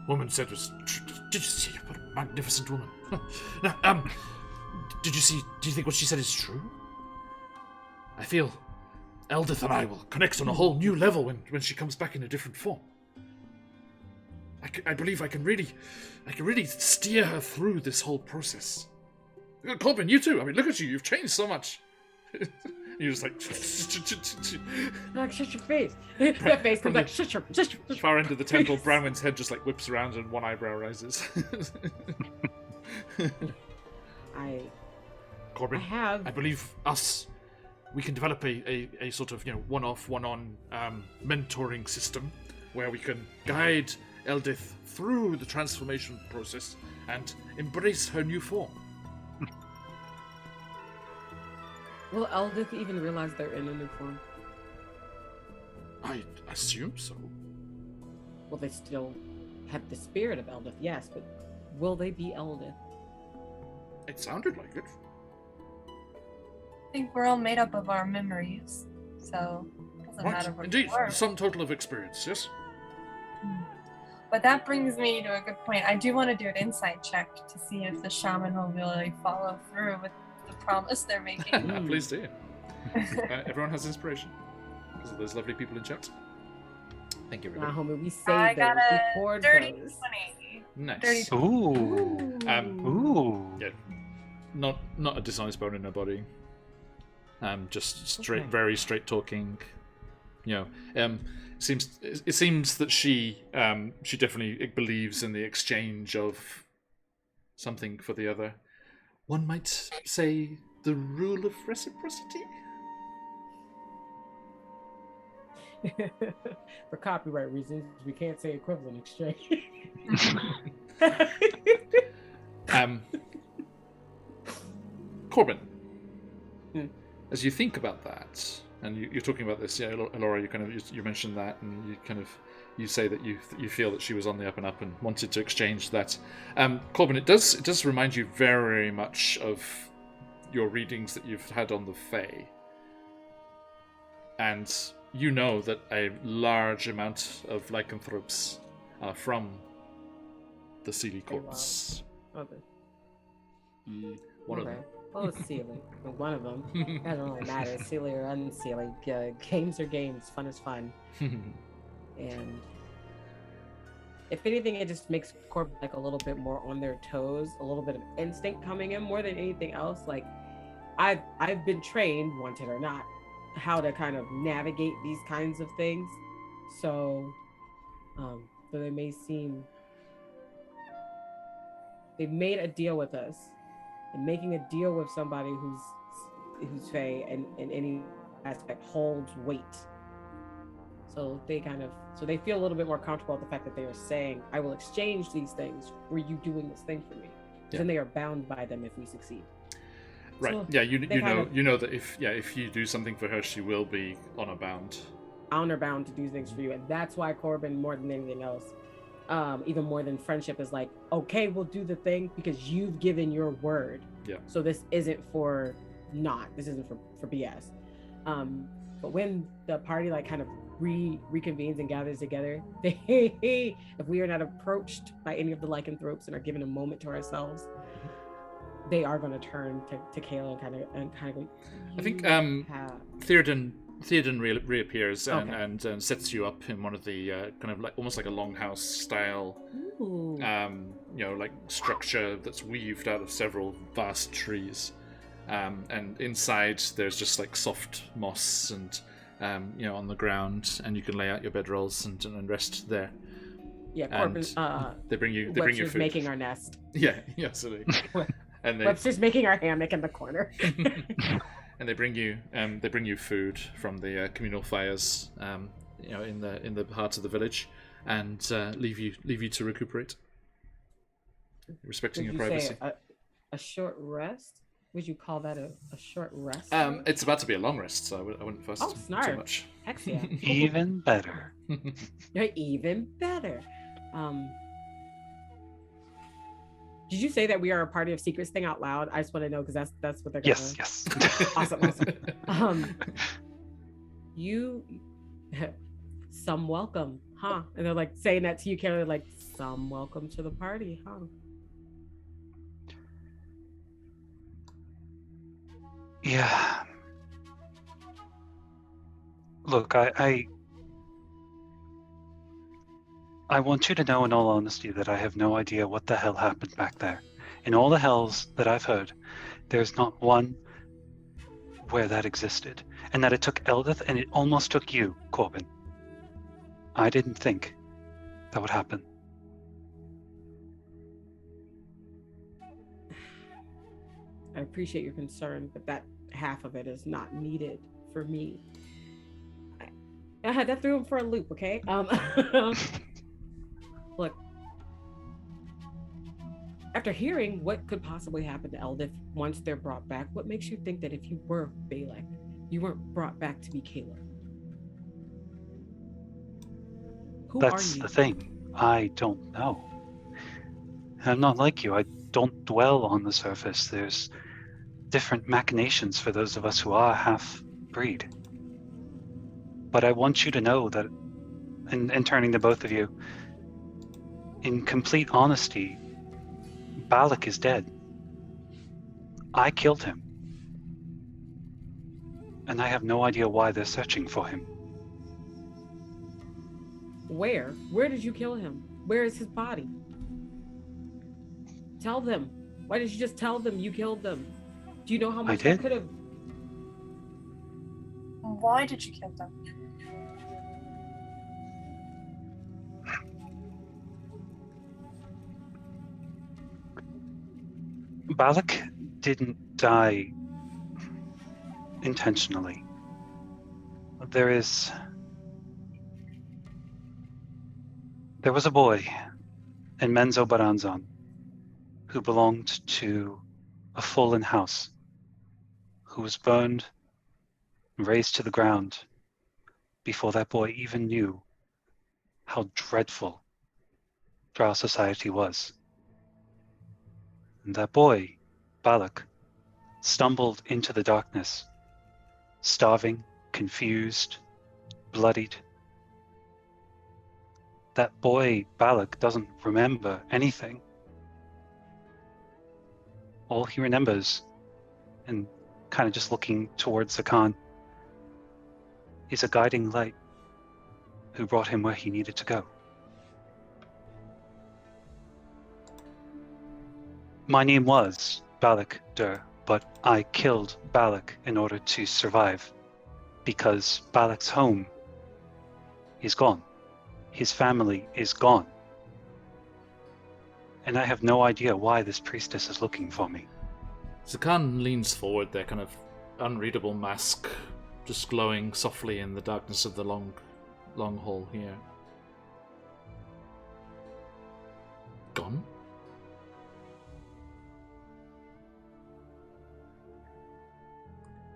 woman said was true? Did you see what a magnificent woman? Now, do you think what she said is true? I feel Eldith and I will connect on a whole new level when she comes back in a different form. I believe I can really steer her through this whole process. Corbin, you too. I mean, look at you. You've changed so much. You're just like... Like, shut your face. That face comes like, shut your... Far end of the temple, Branwen's head just like whips around and one eyebrow rises. Corbin, I believe we can develop a sort of, one-off, one-on mentoring system where we can guide Eldith through the transformation process and embrace her new form. Will Eldith even realize they're in a new form? I assume so. Well, they still have the spirit of Eldith, yes, but will they be Eldith? It sounded like it. I think we're all made up of our memories, so it doesn't matter what Indeed, we were. some total of experience, yes? But that brings me to a good point. I do want to do an insight check to see if the shaman will really follow through with the promise they're making. Please do. Everyone has inspiration because of those lovely people in chat. Thank you, everybody. Nah, homie, we saved I got those. a We poured dirty those. 20. Nice. Dirty 20. Ooh. Ooh. Yeah. Not a dishonest bone in her body. Just straight, very straight talking. It seems that she definitely believes in the exchange of something for the other. One might say the rule of reciprocity. For copyright reasons, we can't say equivalent exchange. Corbin, as you think about that, and you're talking about this, Laura, you mentioned that, and you say that you feel that she was on the up and up and wanted to exchange that. Corbin, it does remind you very much of your readings that you've had on the Fae, and you know that a large amount of lycanthropes are from the Seelie Corps. Okay. One of them. Oh, Sealy. One of them. It doesn't really matter, Sealy or unsealy. Games are games. Fun is fun. And if anything, it just makes Corbin like a little bit more on their toes, a little bit of instinct coming in more than anything else. Like I've been trained, wanted or not, how to kind of navigate these kinds of things. So, so they may seem they've made a deal with us, and making a deal with somebody who's Fae and in any aspect holds weight. So they feel a little bit more comfortable with the fact that they are saying, I will exchange these things for you doing this thing for me. Yeah. Then they are bound by them if we succeed. Right. So yeah, you know that if you do something for her, she will be honor bound to do things for you. And that's why Corbin, more than anything else, even more than friendship, is like, okay, we'll do the thing because you've given your word. Yeah. So this isn't for BS. But when the party like kind of reconvenes and gathers together, if we are not approached by any of the lycanthropes and are given a moment to ourselves, they are going to turn to Kayla and kind of go. I think Theoden reappears and sets you up in one of the kind of like almost like a longhouse style, like structure that's weaved out of several vast trees. And inside there's just like soft moss and on the ground, and you can lay out your bedrolls and rest there. Yeah, Corbin. They bring you Webster's food. Making our nest. Yeah, absolutely. And Webster's making our hammock in the corner. And they bring you food from the communal fires, in the heart of the village, and leave you to recuperate, respecting your privacy. Say a short rest. Would you call that a short rest? It's about to be a long rest, so I wouldn't fuss too much. Heck yeah. Even better. You're even better. Did you say that we are a party of secrets thing out loud? I just want to know because that's what they're going to... Yes. Awesome. You... Some welcome, huh? And they're like saying that to you, Kayla, like, some welcome to the party, huh? Yeah. Look, I want you to know in all honesty that I have no idea what the hell happened back there. In all the hells that I've heard, there's not one where that existed. And that it took Eldith and it almost took you, Corbin. I didn't think that would happen. I appreciate your concern, but that half of it is not needed for me. I had that threw him for a loop, okay? Look, after hearing what could possibly happen to Eldith once they're brought back, what makes you think that if you were Balak, you weren't brought back to be Kayla? Who are you? That's the thing. I don't know. I'm not like you. I don't dwell on the surface. There's different machinations for those of us who are half-breed. But I want you to know that, and turning to both of you, in complete honesty, Balak is dead. I killed him. And I have no idea why they're searching for him. Where? Where did you kill him? Where is his body? Tell them. Why did you just tell them you killed them? Do you know how much that could have... Why did you kill them? Balak didn't die intentionally. There was a boy in Menzo Baranzan who belonged to a fallen house, who was burned and razed to the ground before that boy even knew how dreadful Drow society was. And that boy, Balak, stumbled into the darkness, starving, confused, bloodied. That boy, Balak, doesn't remember anything. All he remembers, and kind of just looking towards the Khan, is a guiding light who brought him where he needed to go. My name was Balak Dur, but I killed Balak in order to survive, because Balak's home is gone. His family is gone. And I have no idea why this priestess is looking for me. Zakan leans forward, their kind of unreadable mask just glowing softly in the darkness of the long hall here. Gone?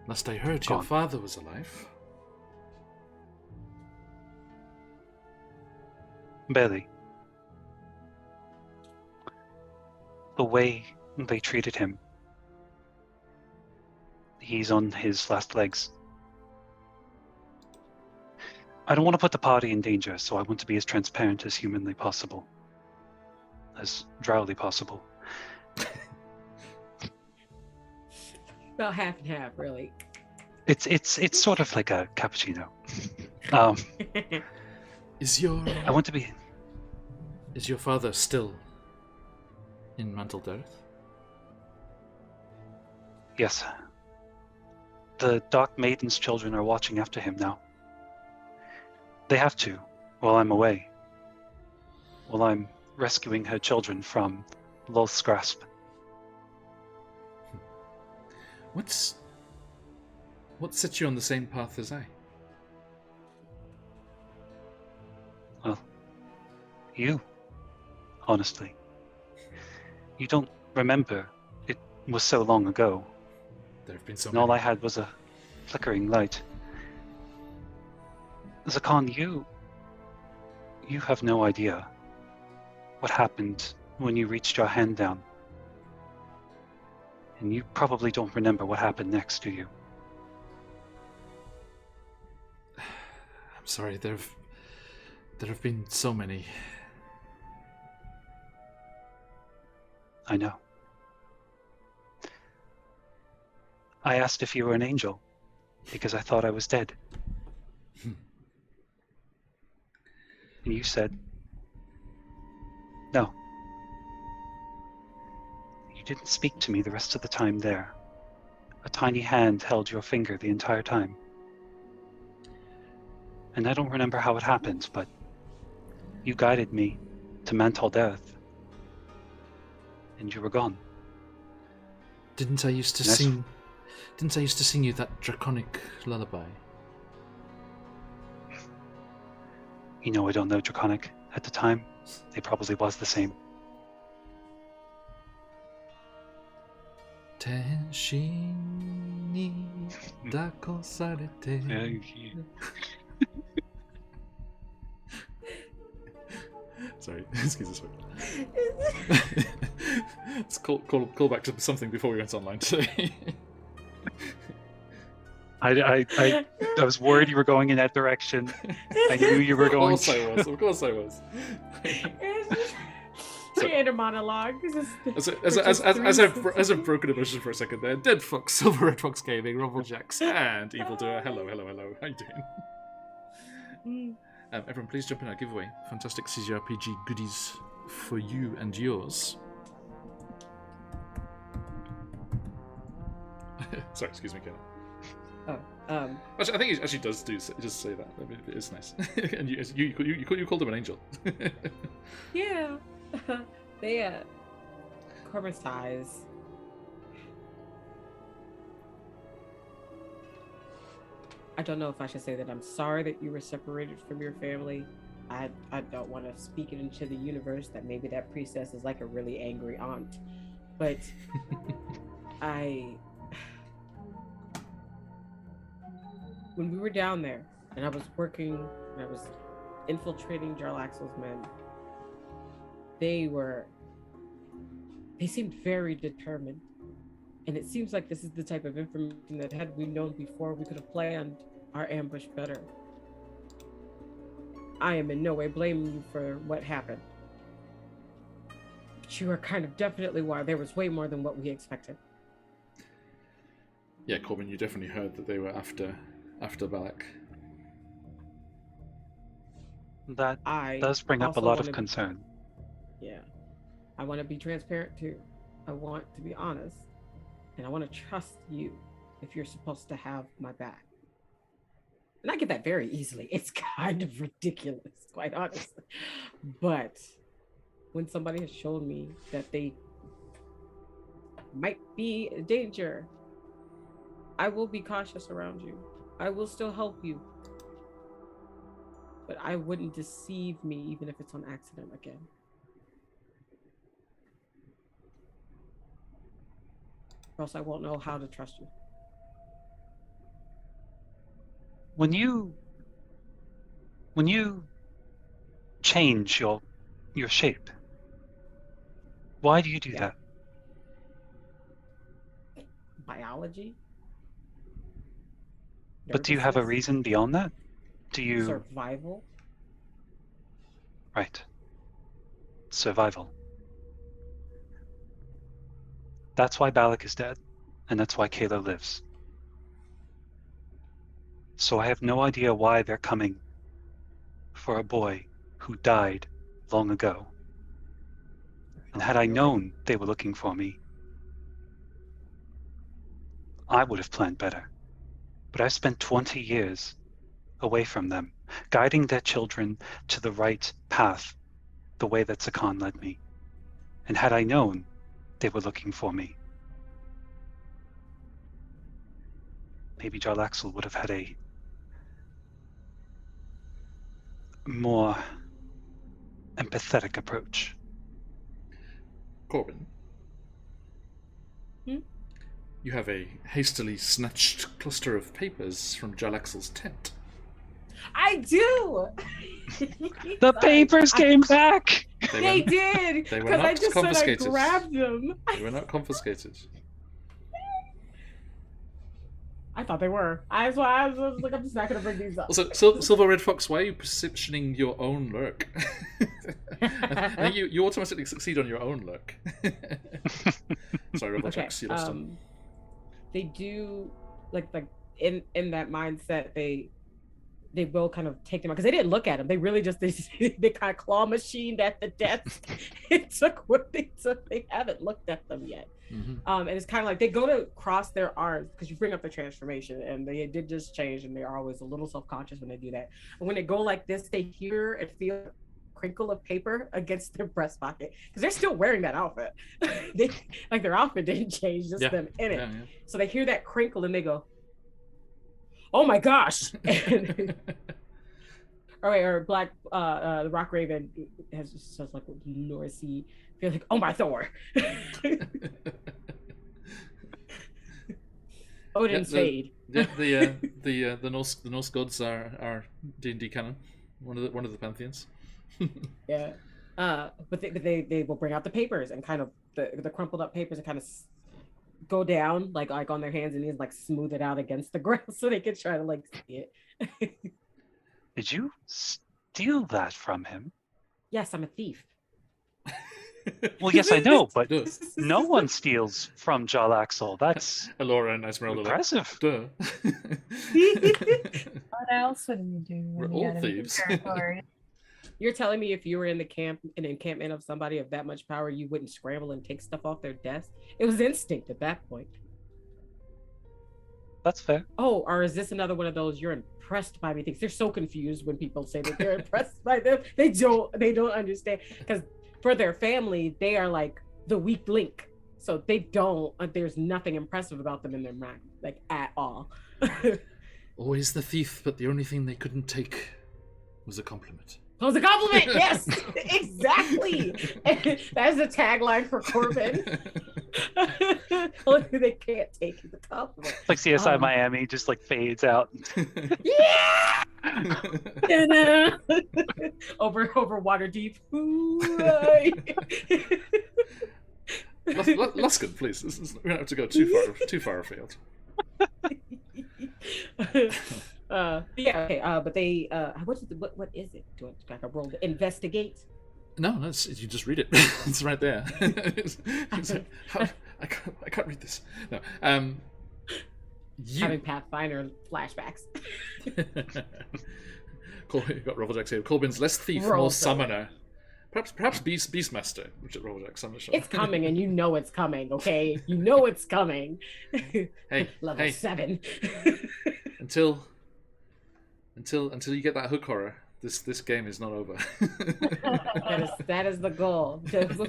Last I heard, your Gone. father was alive. Barely. The way they treated him, he's on his last legs. I don't want to put the party in danger, so I want to be as transparent as humanly possible. As drowly possible. About half and half, really. It's sort of like a cappuccino. I want to be... Is your father still in Mantled Earth? Yes. The Dark Maiden's children are watching after him now. They have to, while I'm away. While I'm rescuing her children from Lolth's grasp. What set you on the same path as I? Well, you, honestly. You don't remember. It was so long ago. There have been so And all many. I had was a flickering light. Zakan, you have no idea what happened when you reached your hand down. And you probably don't remember what happened next, do you? I'm sorry, there have been so many. I know. I asked if you were an angel, because I thought I was dead. And you said, no. You didn't speak to me the rest of the time there. A tiny hand held your finger the entire time. And I don't remember how it happened, but you guided me to Mantled Earth. And you were gone. Didn't I used to Yes. sing you that draconic lullaby? You know I don't know Draconic. At the time, it probably was the same. Tenshi ni dako sarete. Sorry, excuse us. Let's call back to something before we went online today. I was worried you were going in that direction. I knew you were going Of course I was. Inner monologue. As I've broken emotion for a second there, Dead Fox, Silver Red Fox Gaming, Rumblejacks, and Evildoer. Hello. How you doing? Everyone, please jump in our giveaway. Fantastic CGRPG goodies for you and yours. Sorry, excuse me, Kayla. Actually, I think he actually does say that. I mean, it is nice. And you called him an angel. Yeah. They Corbin size. I don't know if I should say that I'm sorry that you were separated from your family. I don't want to speak it into the universe that maybe that priestess is like a really angry aunt. But when we were down there and I was working and I was infiltrating Jarlaxle's men, they seemed very determined. And it seems like this is the type of information that had we known before, we could have planned our ambush better. I am in no way blaming you for what happened. But you are kind of definitely why there was way more than what we expected. Yeah, Corbin, you definitely heard that they were after Balak. That I does bring up a also lot of wanna- concern. Yeah. I want to be transparent too. I want to be honest, and I want to trust you if you're supposed to have my back. And I get that very easily. It's kind of ridiculous, quite honestly. But when somebody has shown me that they might be a danger, I will be cautious around you. I will still help you. But I wouldn't deceive me even if it's on accident again. Or else I won't know how to trust you. When you change your shape, why do you do that? Biology. But do you have a Nervousness? reason beyond that? Do you... Survival. Right. Survival. That's why Balak is dead, and that's why Kayla lives. So I have no idea why they're coming for a boy who died long ago. And had I known they were looking for me, I would have planned better. But I've spent 20 years away from them, guiding their children to the right path, the way that Sakan led me. And had I known they were looking for me, maybe Jarlaxle would have had a more empathetic approach. Corbin. Hmm? You have a hastily snatched cluster of papers from Jarlaxle's tent. I do. The papers came back! They did. They were Because I not just said I confiscated. grabbed them. They were not confiscated. I thought they were. That's why I was like, I'm just not going to bring these up. Also, Silver Red Fox, why are you positioning your own lurk? I think you automatically succeed on your own lurk. Sorry, Rebeljax, you lost him. They do, like in that mindset, they will kind of take them out because they didn't look at them. They really just they kind of claw machined at the desk. It took what they took. They haven't looked at them yet. Mm-hmm. And it's kind of like they go to cross their arms because you bring up the transformation, and they did just change, and they're always a little self-conscious when they do that. And when they go like this, they hear and feel a crinkle of paper against their breast pocket because they're still wearing that outfit. Their outfit didn't change, just them in it. Yeah. So they hear that crinkle and they go, "Oh my gosh!" or Black the Rock Raven has says like Norsey feel like, "Oh my Thor." Odin's fade. Yeah, the Norse gods are D&D canon, one of the pantheons. Yeah, but they will bring out the papers and kind of the crumpled up papers and kind of go down like on their hands and knees, like smooth it out against the ground so they can try to like see it. Did you steal that from him? Yes, I'm a thief. Well, yes, I know, but no one steals from Jarlaxle. That's Alora and Esmeralda. Impressive. Duh. What else would we do? We're all thieves. You're telling me if you were in an encampment of somebody of that much power, you wouldn't scramble and take stuff off their desk? It was instinct at that point. That's fair. Oh, or is this another one of those you're impressed by me things? They're so confused when people say that they're impressed by them. They don't understand because for their family, they are like the weak link. So they don't, there's nothing impressive about them in their mind, like at all. Always the thief, but the only thing they couldn't take was a compliment. It was a compliment, yes, exactly. That's the tagline for Corbin. Only thing they can't take is a compliment. Like CSI Miami just like fades out. Yeah! over water deep. Luskin, please. We don't have to go too far afield. Yeah, okay. But they what is it? Do I roll to investigate? No, you just read it. It's right there. I can't read this. No. Having Pathfinder flashbacks. Got Rebeljax here. Corbin's less thief, more summoner. Perhaps Beastmaster, which at Roblox, I'm not sure. It's coming, and you know it's coming. Okay, you know it's coming. Hey, level 7. until you get that hook horror, this game is not over. that is the goal. Just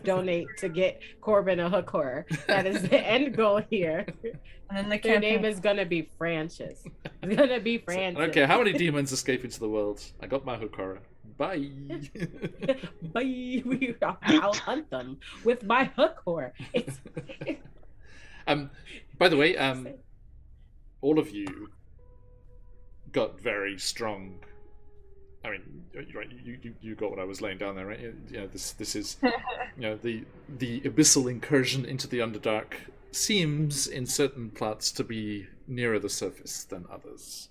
donate to get Corbin a hook horror. That is the end goal here. And then Their name is gonna be Francis. It's gonna be Francis. I don't care how many demons escape into the world. I got my hook horror. Bye. Bye. I'll hunt them with my hook horror. By the way, all of you got very strong. I mean, right? You got what I was laying down there, right? You know, this is, you know, the abyssal incursion into the Underdark seems in certain parts to be nearer the surface than others,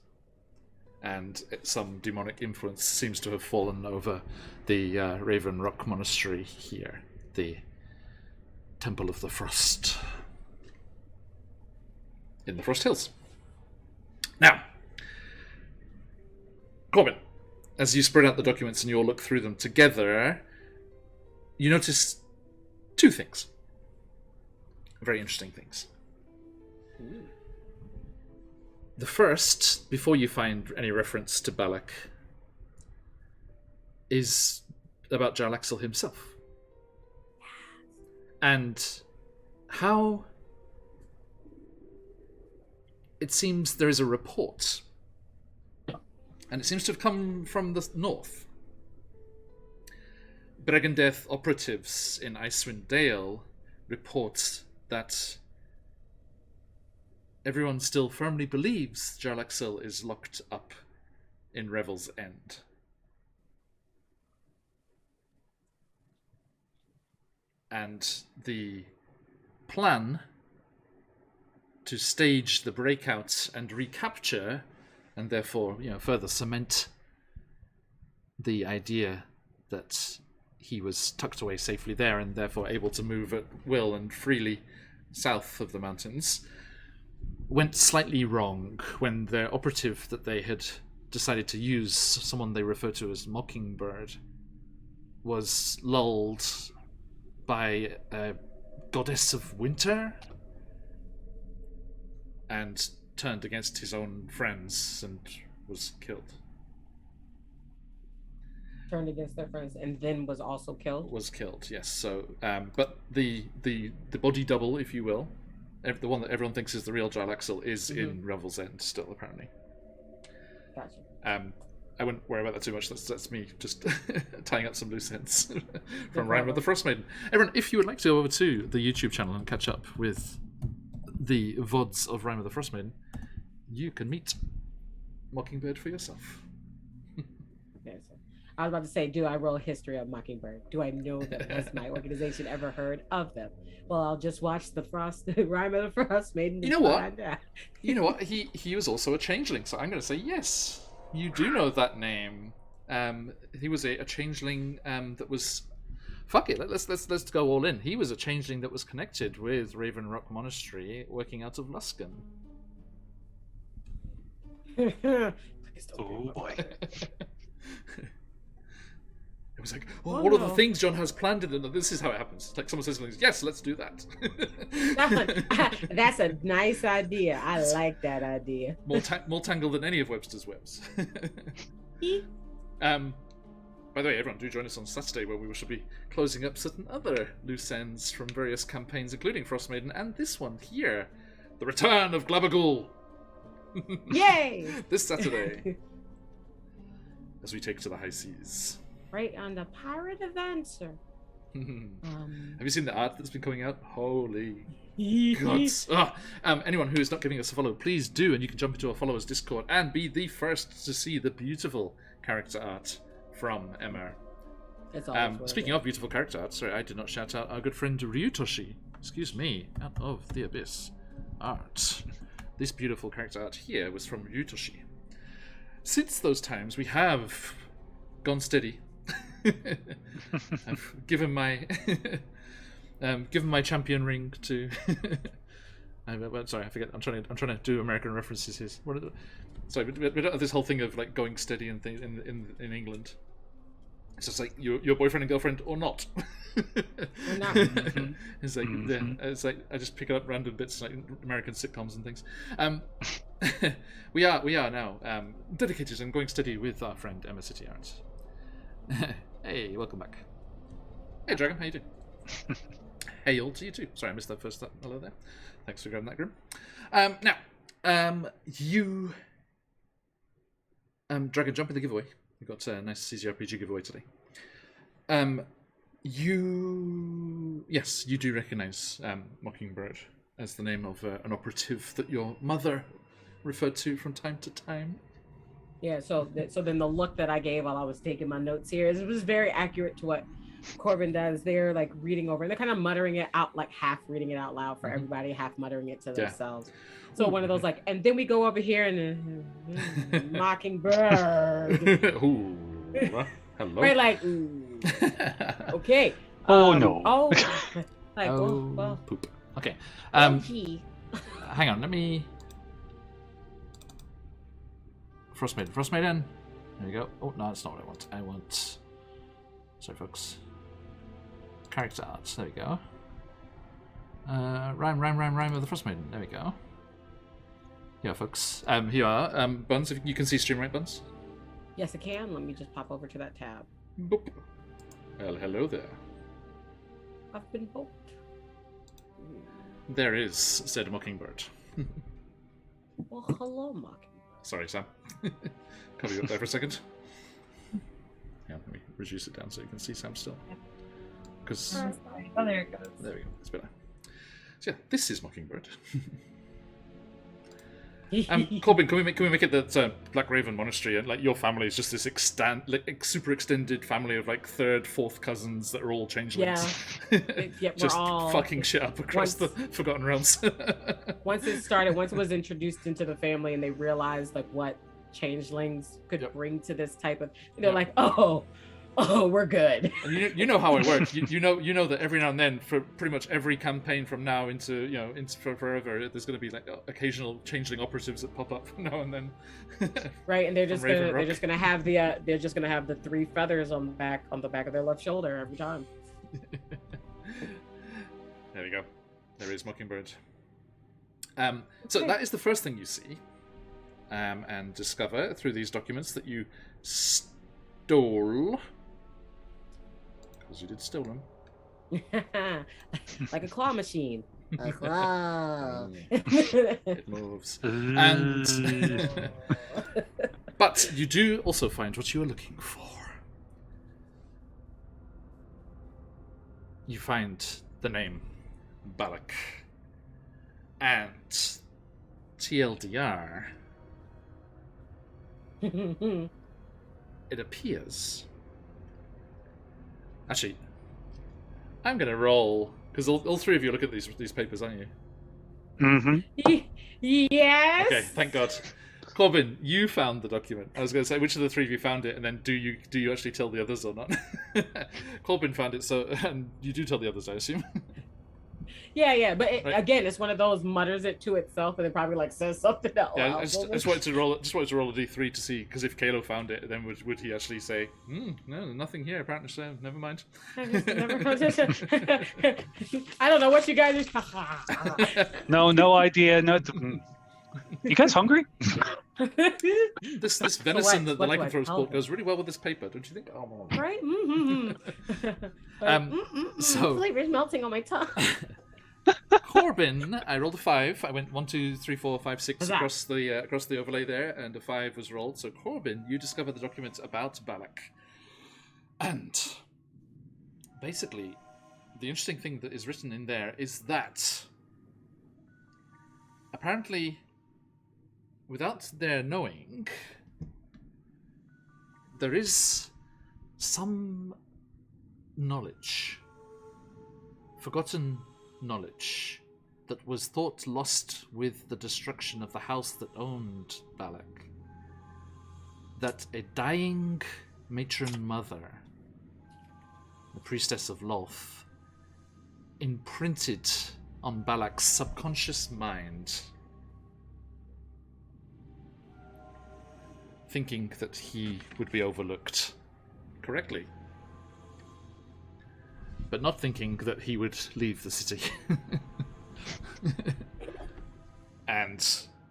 and some demonic influence seems to have fallen over the Raven Rock Monastery here, the Temple of the Frost in the Frost Hills. Now, Corbin, as you spread out the documents and you all look through them together, you notice two things. Very interesting things. Ooh. The first, before you find any reference to Balak, is about Jarlaxle himself. And how it seems there is a report, and it seems to have come from the north. Bregandeth operatives in Icewind Dale report that everyone still firmly believes Jarlaxle is locked up in Revel's End. And the plan to stage the breakout and recapture, and therefore, you know, further cement the idea that he was tucked away safely there and therefore able to move at will and freely south of the mountains, went slightly wrong when their operative that they had decided to use, someone they refer to as Mockingbird, was lulled by a goddess of winter and turned against his own friends and was killed. Turned against their friends and then was also killed? Was killed, yes. So, but the body double, if you will, the one that everyone thinks is the real Jarlaxle, is in Revel's End still, apparently. Gotcha. I wouldn't worry about that too much. That's me just tying up some loose ends from Rime of the Frostmaiden. Everyone, if you would like to go over to the YouTube channel and catch up with the VODs of Rime of the Frostmaiden, you can meet Mockingbird for yourself. Okay, so I was about to say, do I roll history of Mockingbird? Do I know them? Has my organization ever heard of them? Well, I'll just watch the Rime of the Frostmaiden. You know what? You know what? He was also a changeling, so I'm going to say yes. You do know that name. He was a changeling that was. Fuck it. Let's go all in. He was a changeling that was connected with Raven Rock Monastery, working out of Luskan. Oh boy. It was like, all of the things John has planned, and this is how it happens. It's like someone says something, yes, let's do that. That's a nice idea. I like that idea. More tangled than any of Webster's webs. By the way, everyone, do join us on Saturday, where we shall be closing up certain other loose ends from various campaigns, including Frostmaiden, and this one here, the Return of Glabagul. Yay! This Saturday, as we take to the high seas. Right on the Pirate Adventure. Have you seen the art that's been coming out? Holy gods. Anyone who is not giving us a follow, please do, and you can jump into our followers Discord and be the first to see the beautiful character art from Emma. Speaking of beautiful character art, sorry, I did not shout out our good friend Ryutoshi, excuse me, out of the Abyss art. This beautiful character art here was from Ryutoshi. Since those times, we have gone steady. I've given my champion ring to. Sorry, I forget. I'm trying to do American references here. Sorry, we don't have this whole thing of like going steady and things in England. It's just like your boyfriend and girlfriend or not. Or not. It's like it's like I just pick up random bits like American sitcoms and things. We are now dedicated and going steady with our friend Emma City Arts. Hey, welcome back. Hey, Dragon, how you doing? Hey, all to you too. Sorry, I missed that first hello there. Thanks for grabbing that, Grim. Now, you, Dragon, jump in the giveaway. We've got a nice CCRPG giveaway today. Yes, you do recognise Mockingbird as the name of an operative that your mother referred to from time to time. Yeah, so then the look that I gave while I was taking my notes here it was very accurate to what Corbin does. They're like reading over and they're kind of muttering it out, like half reading it out loud for everybody, half muttering it to themselves. So one of those like, and then we go over here and Mockingbird. Ooh, hello. Right, like, okay. No. Oh, like, well, poop. Okay. Hang on, let me. Frostmaiden. There we go. Oh no, that's not what I want. Sorry, folks. Character art. There we go. Rhyme of the Frostmaiden. There we go. Yeah, folks. Here you are. Buns, if you can see stream right, Buns? Yes, I can. Let me just pop over to that tab. Boop. Well, hello there. I've been booped. There is, said Mockingbird. Well, hello, Mockingbird. Sorry, Sam. Cover you up there for a second. Yeah, let me reduce it down so you can see Sam still. Because Oh, there it goes. there we go. It's better. So yeah, this is Mockingbird. Corbin, can we make it that Black Raven Monastery and like your family is just this super extended family of like third, fourth cousins that are all changelings? Yeah, just we're all fucking shit up across the Forgotten Realms. once it was introduced into the family and they realized like what changelings could bring to this type of, they're like, oh, we're good. And you know how it works. You know that every now and then, for pretty much every campaign from now into for forever, there's going to be like occasional changeling operatives that pop up now and then. Right, and they're just gonna have the 3 feathers on the back of their left shoulder every time. There we go. There is Mockingbird. So that is the first thing you see, and discover through these documents that you stole. Because you did steal them. Like a claw machine. A claw. It moves. And but you do also find what you are looking for. You find the name Balak. And TLDR. It appears. Actually, I'm gonna roll because all 3 of you look at these papers, aren't you? Mm-hmm. Yes. Okay, thank God. Corbin, you found the document. I was gonna say, which of the 3 of you found it, and then do you actually tell the others or not? Corbin found it, so and you do tell the others, I assume. Yeah, but again, it's one of those mutters it to itself, and it probably like says something else. Yeah, I just wanted to roll a D3 to see, because if Kalo found it, then would he actually say, no, nothing here apparently, so never mind. I don't know what you guys are. No idea. No. You guys hungry? This venison that the lycanthrope's bought goes really well with this paper, don't you think? Oh, right? So flavor's melting on my tongue. Corbin, I rolled a 5. I went 1, 2, 3, 4, 5, 6 across the overlay there, and a 5 was rolled. So Corbin, you discover the documents about Balak, and basically, the interesting thing that is written in there is that apparently, without their knowing, there is some knowledge, forgotten knowledge, that was thought lost with the destruction of the house that owned Balak. That a dying matron mother, the priestess of Lolth, imprinted on Balak's subconscious mind, thinking that he would be overlooked correctly but not thinking that he would leave the city. And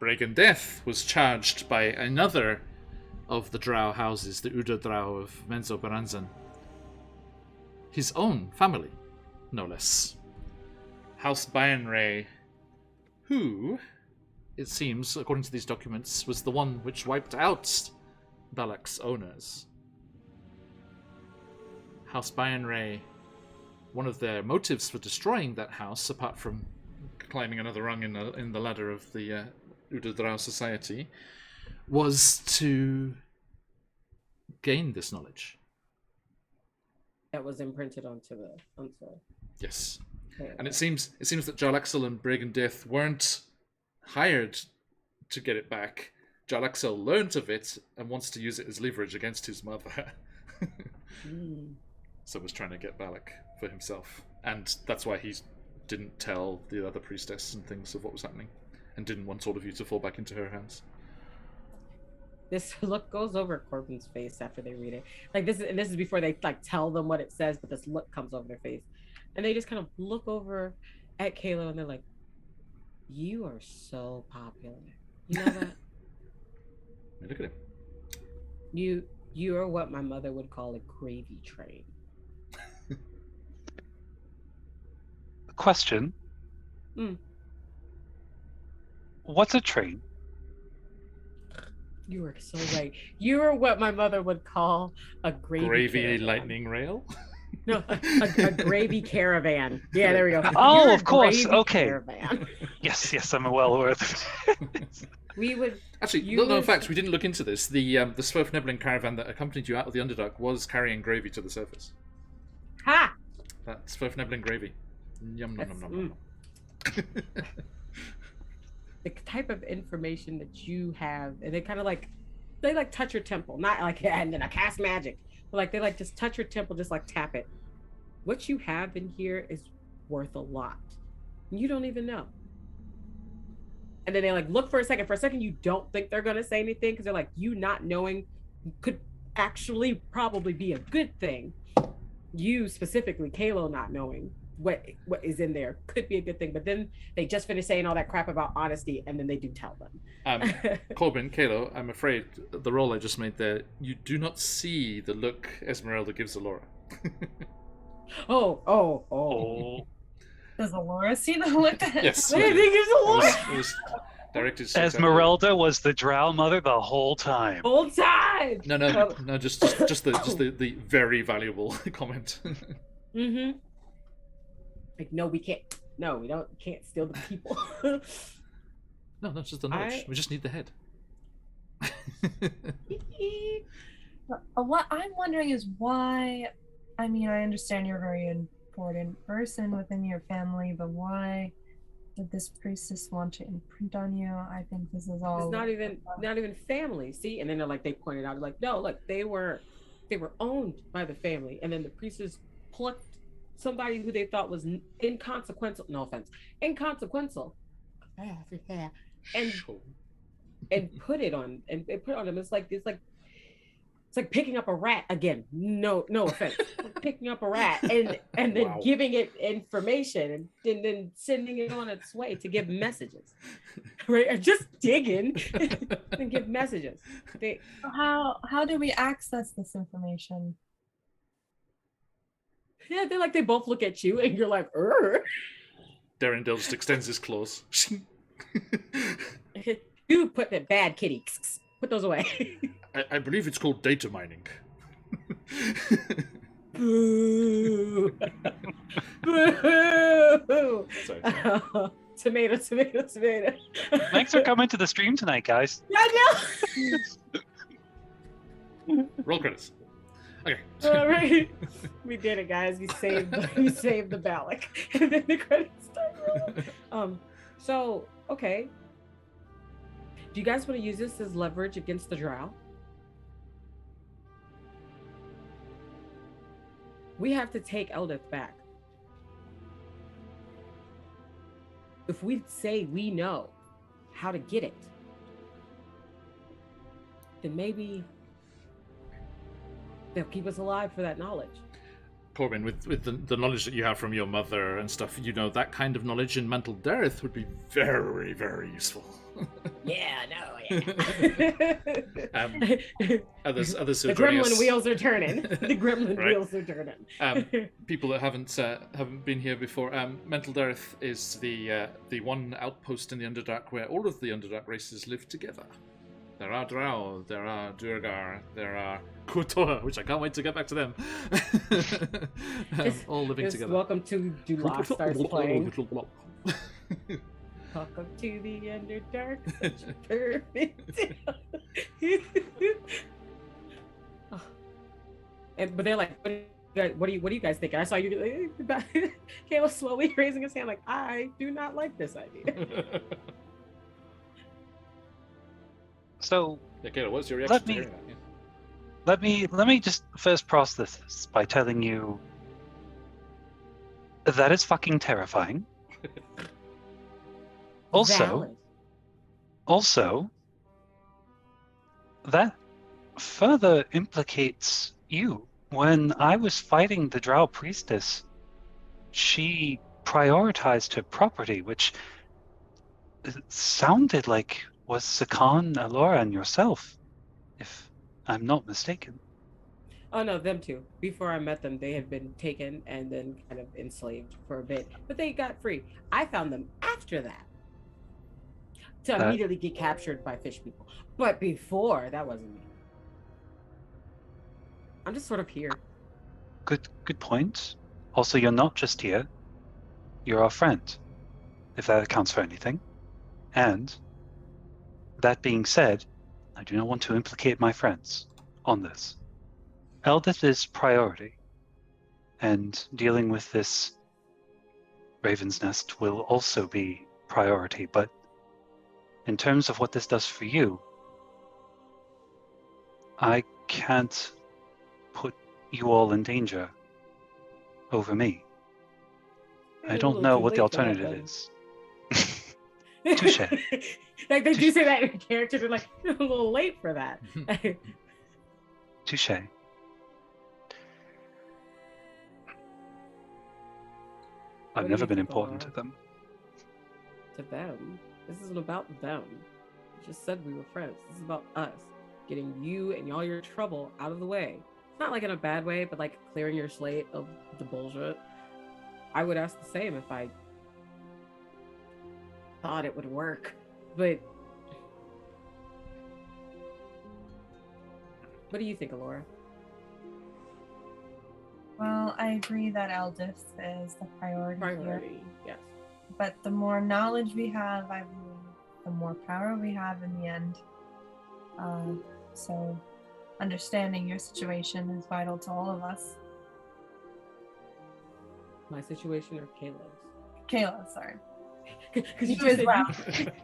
Bregan Death was charged by another of the drow houses, the Uda drow of Menzo Baranzan. His own family, no less. House Bayanray, who, it seems, according to these documents, was the one which wiped out Balak's owners. House Bayanray, one of their motives for destroying that house, apart from climbing another rung in the ladder of the Uda drow society, was to gain this knowledge. That was imprinted onto the. Yes. Okay. And it seems that Jarlaxle and Bregan Death weren't hired to get it back. Jarlaxle learnt of it and wants to use it as leverage against his mother. So was trying to get Balak for himself. And that's why he didn't tell the other priestess and things of what was happening. And didn't want all of you to fall back into her hands. This look goes over Corbin's face after they read it. Like this is before they like tell them what it says, but this look comes over their face. And they just kind of look over at Kayla and they're like, "You are so popular. You know that?" Look at him. You are what my mother would call a gravy train. Question. What's a train? You are so right. You are what my mother would call a gravy caravan. Lightning rail? No, a gravy caravan. Yeah, there we go. Oh, You're of course. gravy Okay. Caravan. Yes, I'm well aware of it. We would actually. No, in fact, we didn't look into this. The Swerfneblin caravan that accompanied you out of the Underdark was carrying gravy to the surface. Ha! That Swerfneblin gravy. Yum nom nom nom nom. The type of information that you have, and they kind of like, they like touch your temple, not like, and then I cast magic, but like they like just touch your temple, just like tap it. What you have in here is worth a lot. You don't even know. And then they like look for a second. For a second, you don't think they're gonna say anything because they're like, you not knowing could actually probably be a good thing. You specifically, Kalo, not knowing what is in there could be a good thing, but then they just finished saying all that crap about honesty, and then they do tell them. Corbin, Kalo, I'm afraid the roll I just made there, you do not see the look Esmeralda gives Alora. Oh. Does Alora see the look? Yes. I think it's Alora. It was directed. Esmeralda was the drow mother the whole time. Whole time. No, just the very valuable comment. Mm-hmm. Like, no, we can't. No, we can't steal the people. No, that's just the knowledge. We just need the head. What I'm wondering is why. I mean, I understand you're a very important person within your family, but why did this priestess want to imprint on you? I think this is all. It's not even family. See, and then they're like, they pointed out, like, no, look, they were owned by the family, and then the priestess plucked somebody who they thought was inconsequential. No offense, inconsequential, and put it on them. It's like picking up a rat again. No offense, picking up a rat and then giving it information and then sending it on its way to give messages, right? Or just digging and give messages. How do we access this information? Yeah, they're like, they both look at you and you're like, Darendale just extends his claws. You put that bad kitty. Put those away. I believe it's called data mining. Boo. Boo. Sorry. Tomato. Thanks for coming to the stream tonight, guys. I know. Roll credits. Okay. All right. We did it, guys. We saved the Balak. And then the credits start rolling. So, okay. Do you guys want to use this as leverage against the drow? We have to take Eldith back. If we say we know how to get it, then maybe they'll keep us alive for that knowledge. Corbin, with the knowledge that you have from your mother and stuff, you know that kind of knowledge in mental dearth would be very, very useful. Yeah, no, Others who the are joining gremlin us, wheels are turning. The gremlin Right. wheels are turning. people that haven't been here before, mental dearth is the one outpost in the Underdark where all of the Underdark races live together. There are Drow, there are Duergar, there are Kotor, which I can't wait to get back to them. All living together. Welcome to Dula starts playing. Welcome to the Underdark. Such a perfect. But they're like, what do you guys think? I saw you. Caleb slowly raising his hand, like, I do not like this idea. So Yeah, Caleb, what's your reaction to hearing that? Yeah. let me just first process this by telling you that is fucking terrifying. Valid. Also, that further implicates you. When I was fighting the Drow priestess, she prioritized her property, which sounded like was Sakan, Alora, and yourself, if I'm not mistaken. Oh no, them too. Before I met them, they had been taken and then kind of enslaved for a bit, but they got free. I found them after that to immediately get captured by fish people. But before, that wasn't me. I'm just sort of here. Good point. Also, you're not just here. You're our friend, if that accounts for anything. And that being said, I do not want to implicate my friends on this. Eldith is priority, and dealing with this Raven's Nest will also be priority, but in terms of what this does for you, I can't put you all in danger over me. I don't know what the alternative is. Touche. Like they do say that in character, they're like, a little late for that. Touche. I've do never you been think, important to Laura? them. To them. This isn't about them. You just said we were friends. This is about us. Getting you and all your trouble out of the way. It's not like in a bad way, but like clearing your slate of the bullshit. I would ask the same if I thought it would work. But what do you think, Alora? Well, I agree that Eldith is the priority here. Priority, yes. But the more knowledge we have, I believe, the more power we have in the end. So understanding your situation is vital to all of us. My situation or Caleb's? Kayla, sorry. Because You as well.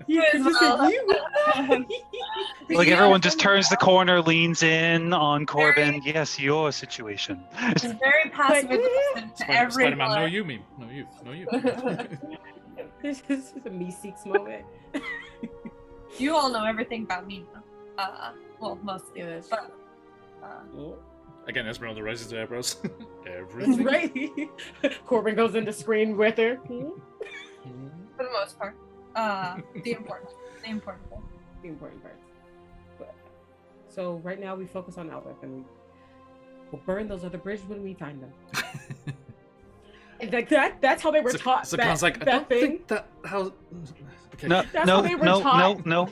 You as just well. said you. Like everyone just turns the corner, leans in on Corbin. Yes, your situation. It's very passive aggressive to Spider-Man, no everyone. you meme. No you. No you. This is a me seeks moment. You all know everything about me. Well, mostly. Yeah, that's But, Again, Esmeralda raises her eyebrows. Everything. right. Corbin goes into screen with her. for the most part, the important thing. The important parts. But, so right now we focus on Albert, and we'll burn those other bridges when we find them. And like that's how they were taught. So that, Khan's like, I that don't thing. think that how. Okay. No, That's no, how they were no, no, taught. no.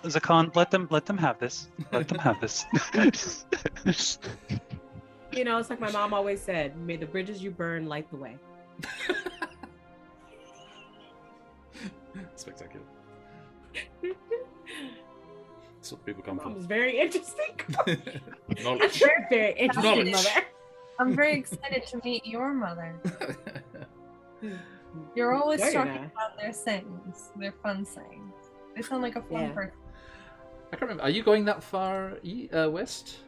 Zakan, let them have this. Let them have this. You know, it's like my mom always said: "May the bridges you burn light the way." Spectacular. That's what people come Mom for. was very interesting. Knowledge. Very interesting, Knowledge. mother. I'm very excited to meet your mother. You're always No, you're talking not. about their sayings, their fun sayings. They sound like a fun Yeah. person. I can't remember. Are you going that far west?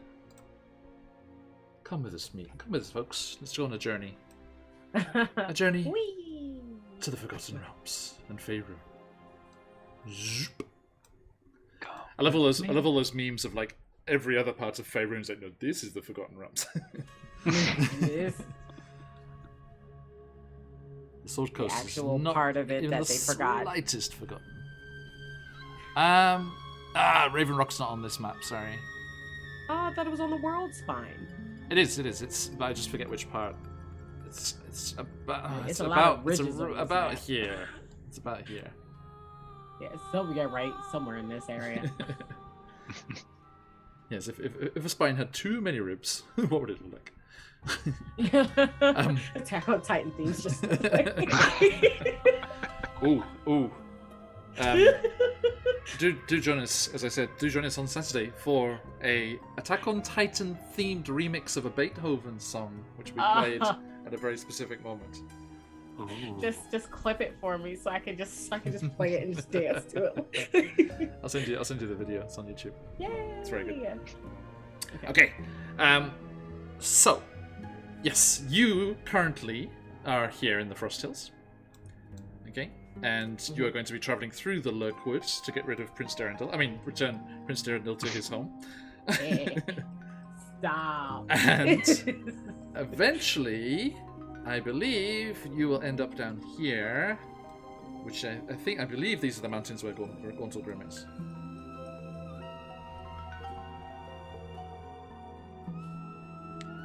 Come with us, Come with us, folks. Let's go on a journey. A journey Whee! to the Forgotten Realms and Faerun. Zoop. I love all those memes of like every other part of Faerun is like, no, this is the Forgotten Realms. Yes. The Sword Coast actual is not part of it even that the they forgot. slightest forgotten. Raven Rock's not on this map. Sorry. Oh, I thought it was on the world spine. It is. It's. But I just forget which part. It's about. It's a lot of It's ridges on this about map. here. It's about here. Yeah, so we got right somewhere in this area. Yes. If a spine had too many ribs, what would it look like? Attack on Titan themes just. Ooh. Do join us, as I said, do join us on Saturday for a Attack on Titan themed remix of a Beethoven song, which we played at a very specific moment. Just clip it for me so I can just play it and just dance to it. I'll send you the video. It's on YouTube. Yay! It's very good. Yeah. Okay. So, yes, you currently are here in the Frost Hills. Okay. And you are going to be travelling through the Lurkwood to get rid of Prince Derendil. Return Prince Derendil to his home. Stop. And eventually, I believe you will end up down here, which I believe these are the mountains where Gauntlgrim is.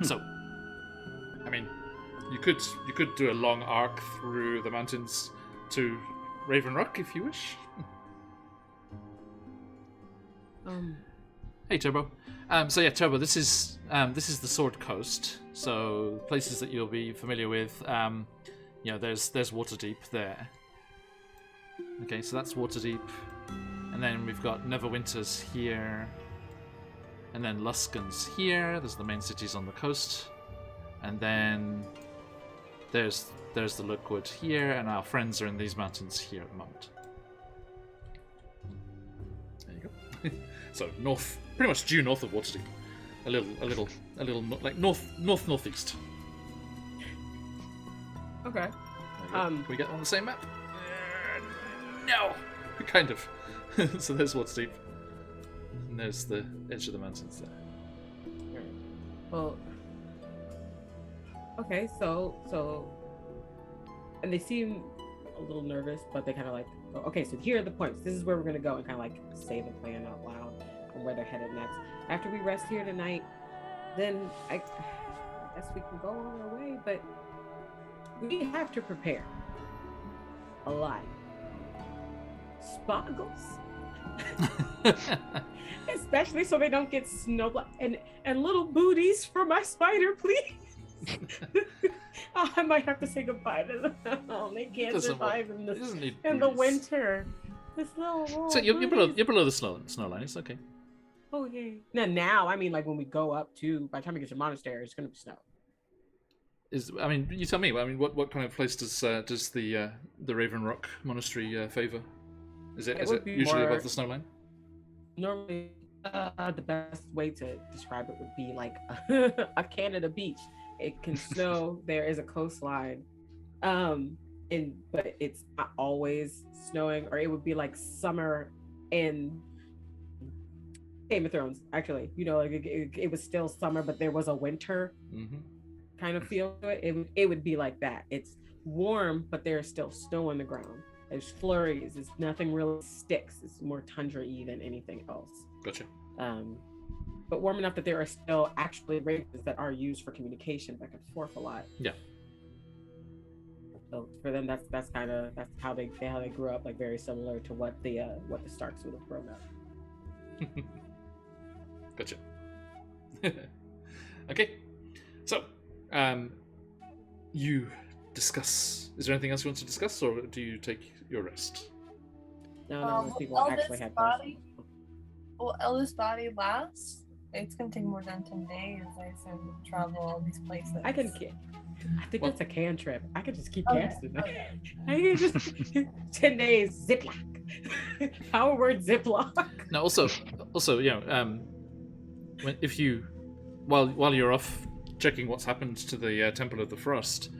So, you could do a long arc through the mountains to Raven Rock if you wish. Hey Turbo. Turbo, this is the Sword Coast. So places that you'll be familiar with. There's Waterdeep there. Okay, so that's Waterdeep, and then we've got Neverwinter's here, and then Luskan's here. There's the main cities on the coast, and then there's the Lookwood here, and our friends are in these mountains here at the moment. There you go. So pretty much due north of Waterdeep, a little like northeast. Okay. Can we get on the same map? No, kind of. So there's Waterdeep, and there's the edge of the mountains there. Well. Okay, so. And they seem a little nervous, but they kind of like, okay, so here are the points. This is where we're going to go, and kind of like say the plan out loud and where they're headed next. After we rest here tonight, then I guess we can go on our way, but we have to prepare a lot. Spoggles. Especially so they don't get snow and little booties for my spider, please. I might have to say goodbye to them. They can't survive in the winter. This little so you're below the snow line. It's okay. Oh yeah. Now I mean, like when we go up to, by the time we get to the monastery, it's gonna be snow. You tell me. What kind of place does the Raven Rock Monastery favor? Is it usually above the snow line? Normally, the best way to describe it would be like a Canada beach. It can snow. There is a coastline, but it's not always snowing. Or it would be like summer in Game of Thrones. Actually, like it was still summer, but there was a winter kind of feel to it. It would be like that. It's warm, but there's still snow on the ground. There's flurries. It's nothing really sticks. It's more tundra-y than anything else. Gotcha. But warm enough that there are still actually races that are used for communication back and forth a lot. Yeah. So for them, that's how they grew up, like very similar to what the Starks would have grown up. Gotcha. Okay. So, you discuss. Is there anything else you want to discuss, or do you take your rest? No, those people actually have rest. Will this body last? It's gonna take more than 10 days. I said travel all these places. I think that's a can trip. I could just keep casting. I can just 10 days ziplock. Our word ziplock. Now, also, while you're off checking what's happened to the Temple of the Frost,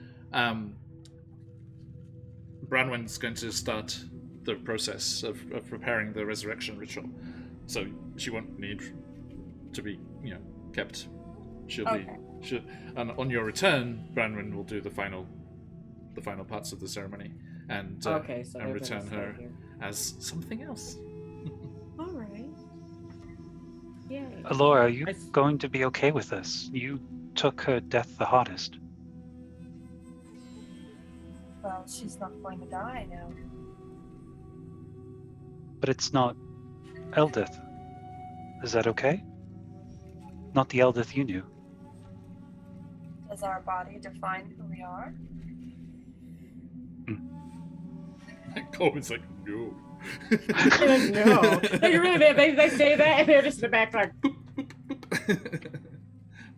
Branwen's going to start the process of preparing the resurrection ritual. So she won't need to be, kept. She'll Okay. and on your return, Branwen will do the final parts of the ceremony and Okay, so and they're return gonna her stay here. as something else. All right. Yay. Alora, are you I s- going to be okay with this? You took her death the hardest. Well, she's not going to die now. But it's not Eldith. Is that okay? Not the Eldith you knew. Does our body define who we are? Corbin's like, no. No. They really they say that and they're just in the back like,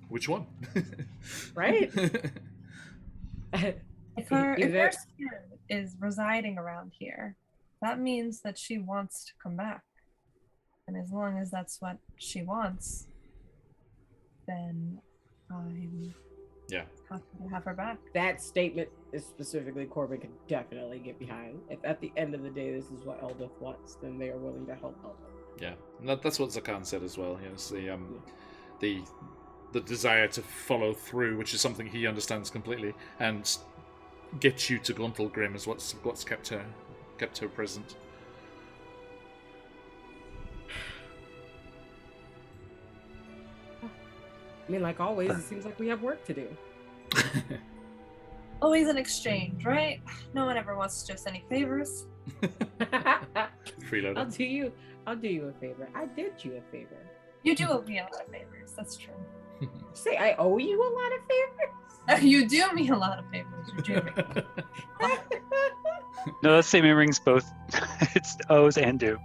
Which one? right? If her Either- spirit is residing around here, that means that she wants to come back. And as long as that's what she wants, then I'm Yeah. happy to have her back. That statement is specifically Corbin can definitely get behind. If at the end of the day this is what Eldith wants, then they are willing to help Eldith. Yeah, and that's what Zakan said as well. It's the desire to follow through, which is something he understands completely, and get you to Gontal Grim is what's kept her present. I mean, like always, it seems like we have work to do. Always an exchange, right? No one ever wants just any favors. Freeloader. I'll do you a favor. I did you a favor. You do owe me a lot of favors, that's true. Say I owe you a lot of favors? You do me a lot of favors, you do. No, that statement rings both. It's owes and do.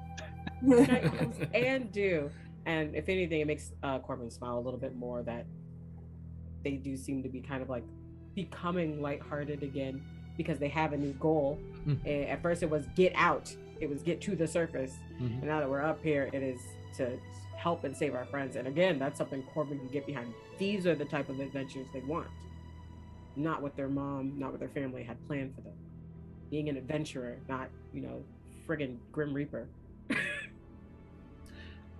And do. And if anything, it makes Corbin smile a little bit more that they do seem to be kind of like becoming lighthearted again because they have a new goal. And at first it was get out. It was get to the surface. And now that we're up here, it is to help and save our friends. And again, that's something Corbin can get behind. These are the type of adventures they want. Not what their mom, not what their family had planned for them. Being an adventurer, not, friggin' Grim Reaper.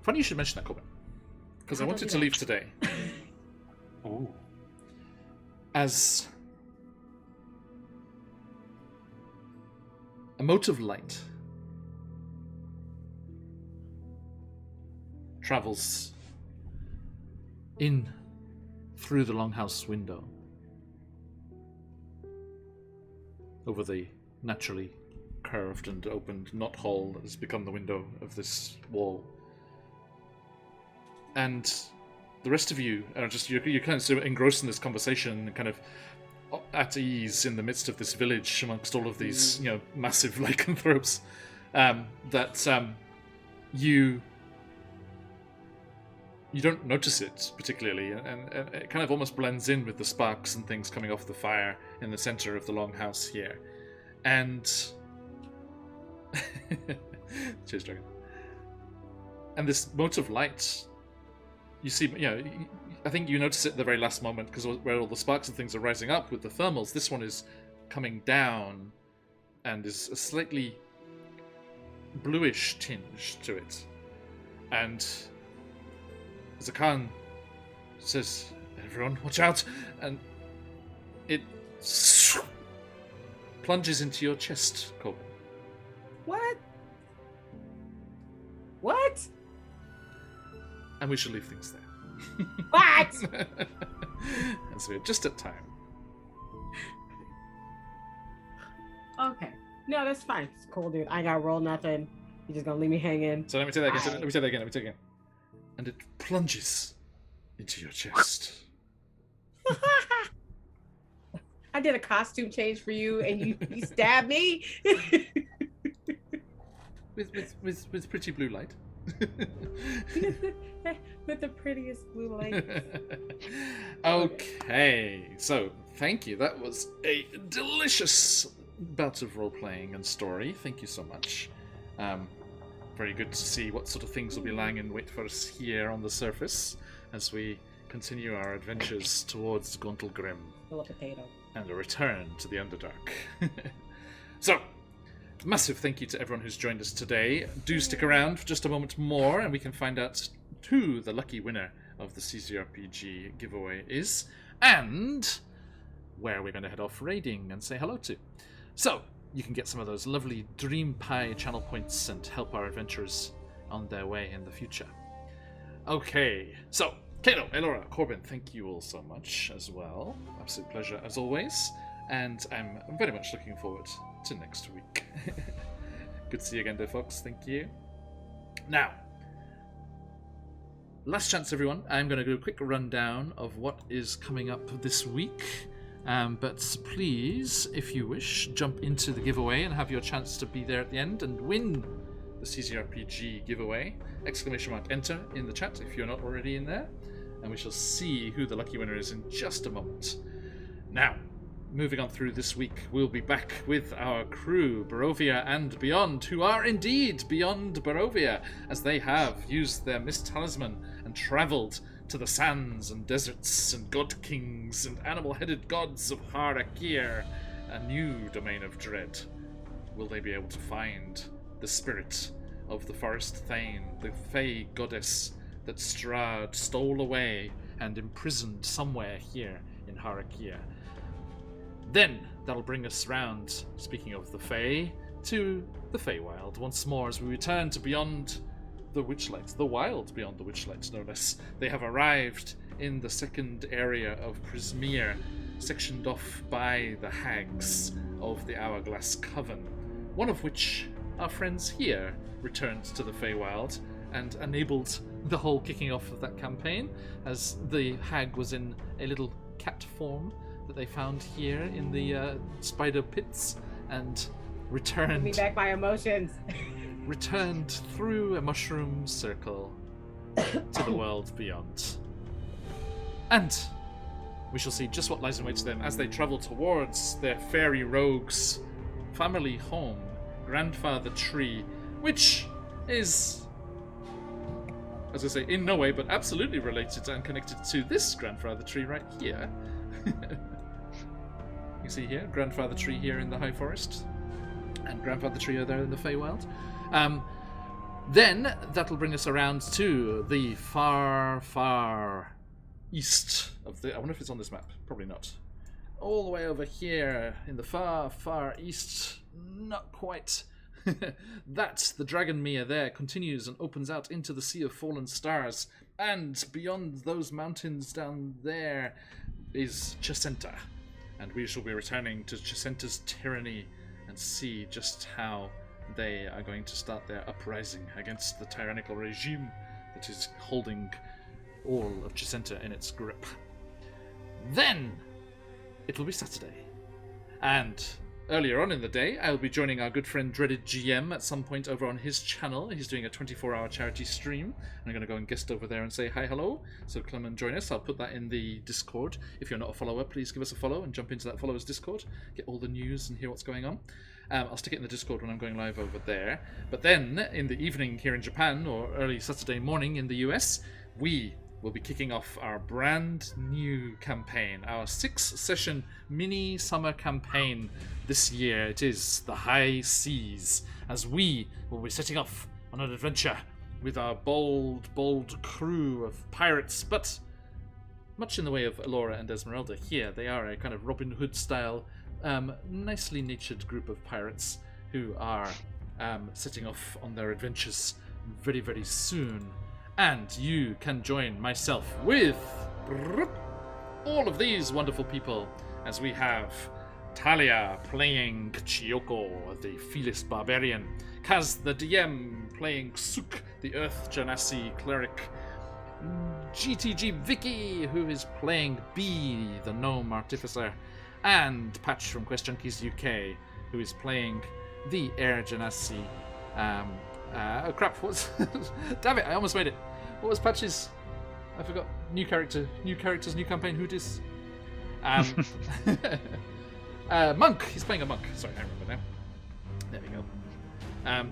Funny you should mention that, Corbin, because I How wanted do to that? leave today Ooh. as a mote of light travels in through the longhouse window over the naturally curved and opened knot hole that has become the window of this wall. And the rest of you are just, you're kind of sort of engrossed in this conversation and kind of at ease in the midst of this village amongst all of these, massive lycanthropes, that you don't notice it particularly, and it kind of almost blends in with the sparks and things coming off the fire in the center of the longhouse here. And cheers, dragon. And this mote of light, you see, I think you notice it at the very last moment because where all the sparks and things are rising up with the thermals, this one is coming down and is a slightly bluish tinge to it. And Zakan says, "Everyone, watch out!" And it plunges into your chest, Corbin. What? What? And we shall leave things there. What? As we're just at time. Okay. No, that's fine. It's cool, dude. I gotta roll nothing. You're just gonna leave me hanging. So let me say that again. Let me say that again. And it plunges into your chest. I did a costume change for you, and you stabbed me. with pretty blue light. With the prettiest blue light. Okay, so thank you. That was a delicious bout of role-playing and story. Thank you so much. Very good to see what sort of things will be lying in wait for us here on the surface as we continue our adventures towards Gontal Grim Full of potato. and a return to the Underdark. So, massive thank you to everyone who's joined us today. Do stick around for just a moment more and we can find out who the lucky winner of the CCRPG giveaway is, and where we're going to head off raiding and say hello to. So, you can get some of those lovely Dream Pie channel points and help our adventurers on their way in the future. Okay, so, Kalo, Elora, Corbin, thank you all so much as well. Absolute pleasure as always, and I'm very much looking forward to next week. Good to see you again, dear folks. Thank you. Now, last chance, everyone. I'm going to do a quick rundown of what is coming up this week. But please, if you wish, jump into the giveaway and have your chance to be there at the end and win the CCRPG giveaway. !enter in the chat if you're not already in there. And we shall see who the lucky winner is in just a moment. Now, moving on through this week, we'll be back with our crew, Barovia and beyond, who are indeed beyond Barovia, as they have used their Mist Talisman and travelled to the sands and deserts and god kings and animal-headed gods of Harakir, a new domain of dread. Will they be able to find the spirit of the Forest Thane, the Fey goddess that Strahd stole away and imprisoned somewhere here in Harakir? Then that'll bring us round, speaking of the Fey, to the Feywild once more as we return to beyond the Witchlight, the wild beyond the Witchlight, no less. They have arrived in the second area of Prismere, sectioned off by the hags of the Hourglass Coven, one of which, our friends here, returned to the Feywild and enabled the whole kicking off of that campaign, as the hag was in a little cat form that they found here in the spider pits and returned. Give me back my emotions. Returned through a mushroom circle to the world beyond. And we shall see just what lies in wait to them as they travel towards their fairy rogues' family home, Grandfather Tree, which is, as I say, in no way but absolutely related and connected to this Grandfather Tree right here. You see here, Grandfather Tree here in the High Forest, and Grandfather Tree are there in the Feywild. Then that'll bring us around to the far, far east of the... I wonder if it's on this map. Probably not. All the way over here in the far, far east. Not quite. That, the Dragonmere there, continues and opens out into the Sea of Fallen Stars. And beyond those mountains down there is Chesenta. And we shall be returning to Chesenta's tyranny and see just how they are going to start their uprising against the tyrannical regime that is holding all of Chesenta in its grip. Then it will be Saturday, and earlier on in the day I'll be joining our good friend Dreaded GM at some point over on his channel. He's doing a 24-hour charity stream, and I'm going to go and guest over there and say hi, hello, so come and join us. I'll put that in the Discord. If you're not a follower, please give us a follow and jump into that followers Discord, get all the news and hear what's going on. I'll stick it in the Discord when I'm going live over there. But then, in the evening here in Japan, or early Saturday morning in the US, we will be kicking off our brand new campaign, our 6-session mini summer campaign this year. It is the High Seas, as we will be setting off on an adventure with our bold crew of pirates, but much in the way of Elora and Esmeralda here. They are a kind of Robin Hood style, nicely natured group of pirates who are setting off on their adventures very, very soon. And you can join myself with all of these wonderful people, as we have Talia playing Chiyoko, the fearless barbarian, Kaz the DM playing Suk, the Earth Genasi cleric, GTG Vicky, who is playing B, the gnome artificer, and Patch from QuestJunkiesUK, who is playing the Air Genasi. Oh crap, what's... Damn it, I almost made it. What was Patch's... I forgot. New characters, new campaign, who dis? Monk, he's playing a monk. Sorry, I remember now. There we go.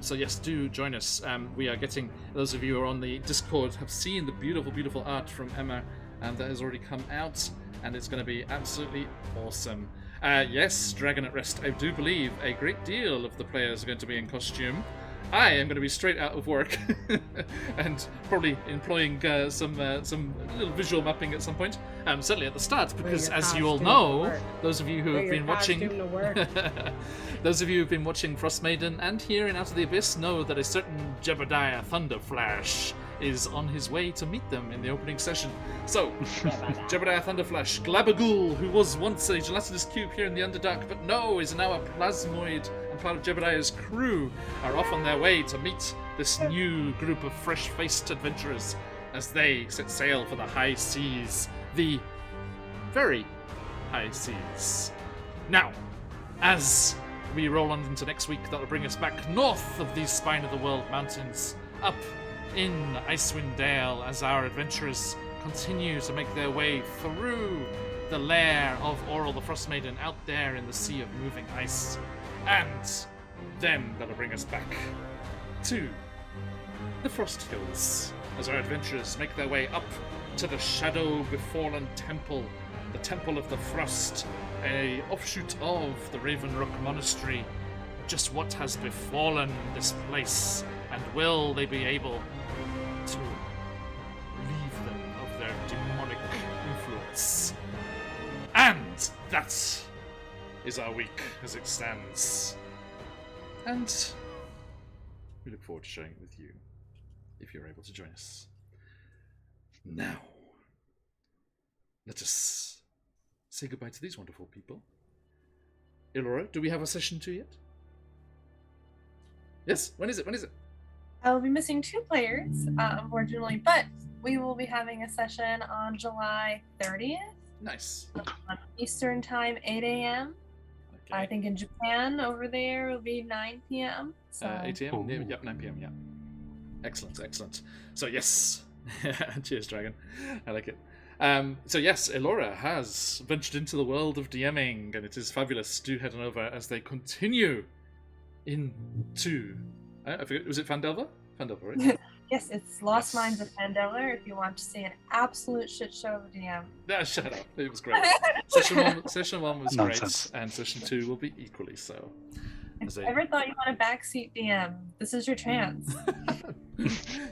So yes, do join us. We are getting... Those of you who are on the Discord have seen the beautiful, beautiful art from Emma, and that has already come out, and it's going to be absolutely awesome. Yes, Dragon at Rest, I do believe a great deal of the players are going to be in costume. I am going to be straight out of work and probably employing some little visual mapping at some point. Certainly at the start, because as you all know, those of you who have been watching, those of you who've been watching Frostmaiden and here in Out of the Abyss know that a certain Jebediah Thunderflash is on his way to meet them in the opening session. So, Jebediah Thunderflash, Glabagool, who was once a gelatinous cube here in the Underdark, but no, is now a plasmoid and part of Jebediah's crew, are off on their way to meet this new group of fresh-faced adventurers as they set sail for the high seas, the very high seas. Now, as we roll on into next week, that'll bring us back north of these Spine of the World mountains, up in Icewind Dale, as our adventurers continue to make their way through the lair of Oral the Frostmaiden out there in the sea of moving ice. And then that'll bring us back to the Frost Hills, as our adventurers make their way up to the Shadow Befallen Temple, the Temple of the Frost, a offshoot of the Raven Rock Monastery. Just what has befallen this place, and will they be able to relieve them of their demonic influence? And that is our week as it stands. And we look forward to sharing it with you, if you're able to join us. Now, let us say goodbye to these wonderful people. Elora, do we have a session 2 yet? Yes, when is it? I will be missing 2 players, unfortunately, but we will be having a session on July 30th. Nice. On Eastern Time, 8 a.m. Okay. I think in Japan, over there, it'll be 9 p.m. So. 8 a.m.? Yep, 9 p.m., yeah. Excellent. So, yes. Cheers, Dragon. I like it. So yes, Elora has ventured into the world of DMing, and it is fabulous. Do head on over as they continue into... I forget, was it Fandelver? Fandelver, right? Yes, it's Lost Mines of Fandelver if you want to see an absolute shit show of DM. Nah, shut up. It was great. Session one was Nonsense. great, and session 2 will be equally so. If you ever thought you want a backseat DM, this is your chance.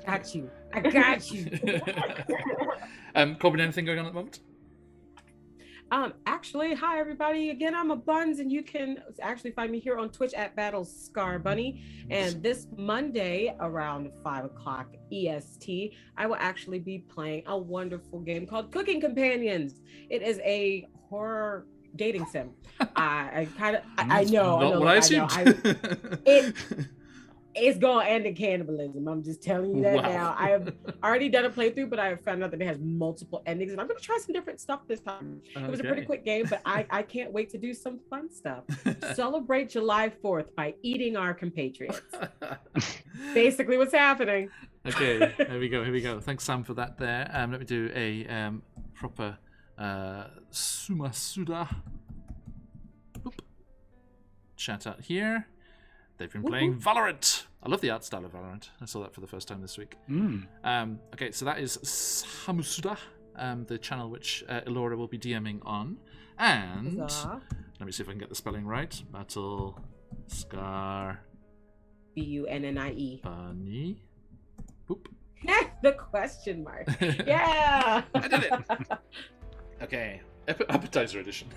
Got you. I got you. Corbin, anything going on at the moment? Actually, hi everybody. Again, I'm a Buns, and you can actually find me here on Twitch at BattlescarBunny. And this Monday around 5 o'clock EST, I will actually be playing a wonderful game called Cooking Companions. It is a horror dating sim. I know. Not what I assumed. It's going to end in cannibalism. I'm just telling you that now. I have already done a playthrough, but I have found out that it has multiple endings, and I'm going to try some different stuff this time. Okay. It was a pretty quick game, but I can't wait to do some fun stuff. Celebrate July 4th by eating our compatriots. Basically what's happening. Okay, here we go. Thanks, Sam, for that there. Let me do a proper Sumasuda. Oop. Chat out here. They've been playing Valorant. I love the art style of Valorant. I saw that for the first time this week. Okay, so that is Samusuda, the channel which Elora will be DMing on. And let me see if I can get the spelling right. Battle Scar Bunnie. Bunny. Boop. The question mark. Yeah. I did it. Okay. Appetizer edition.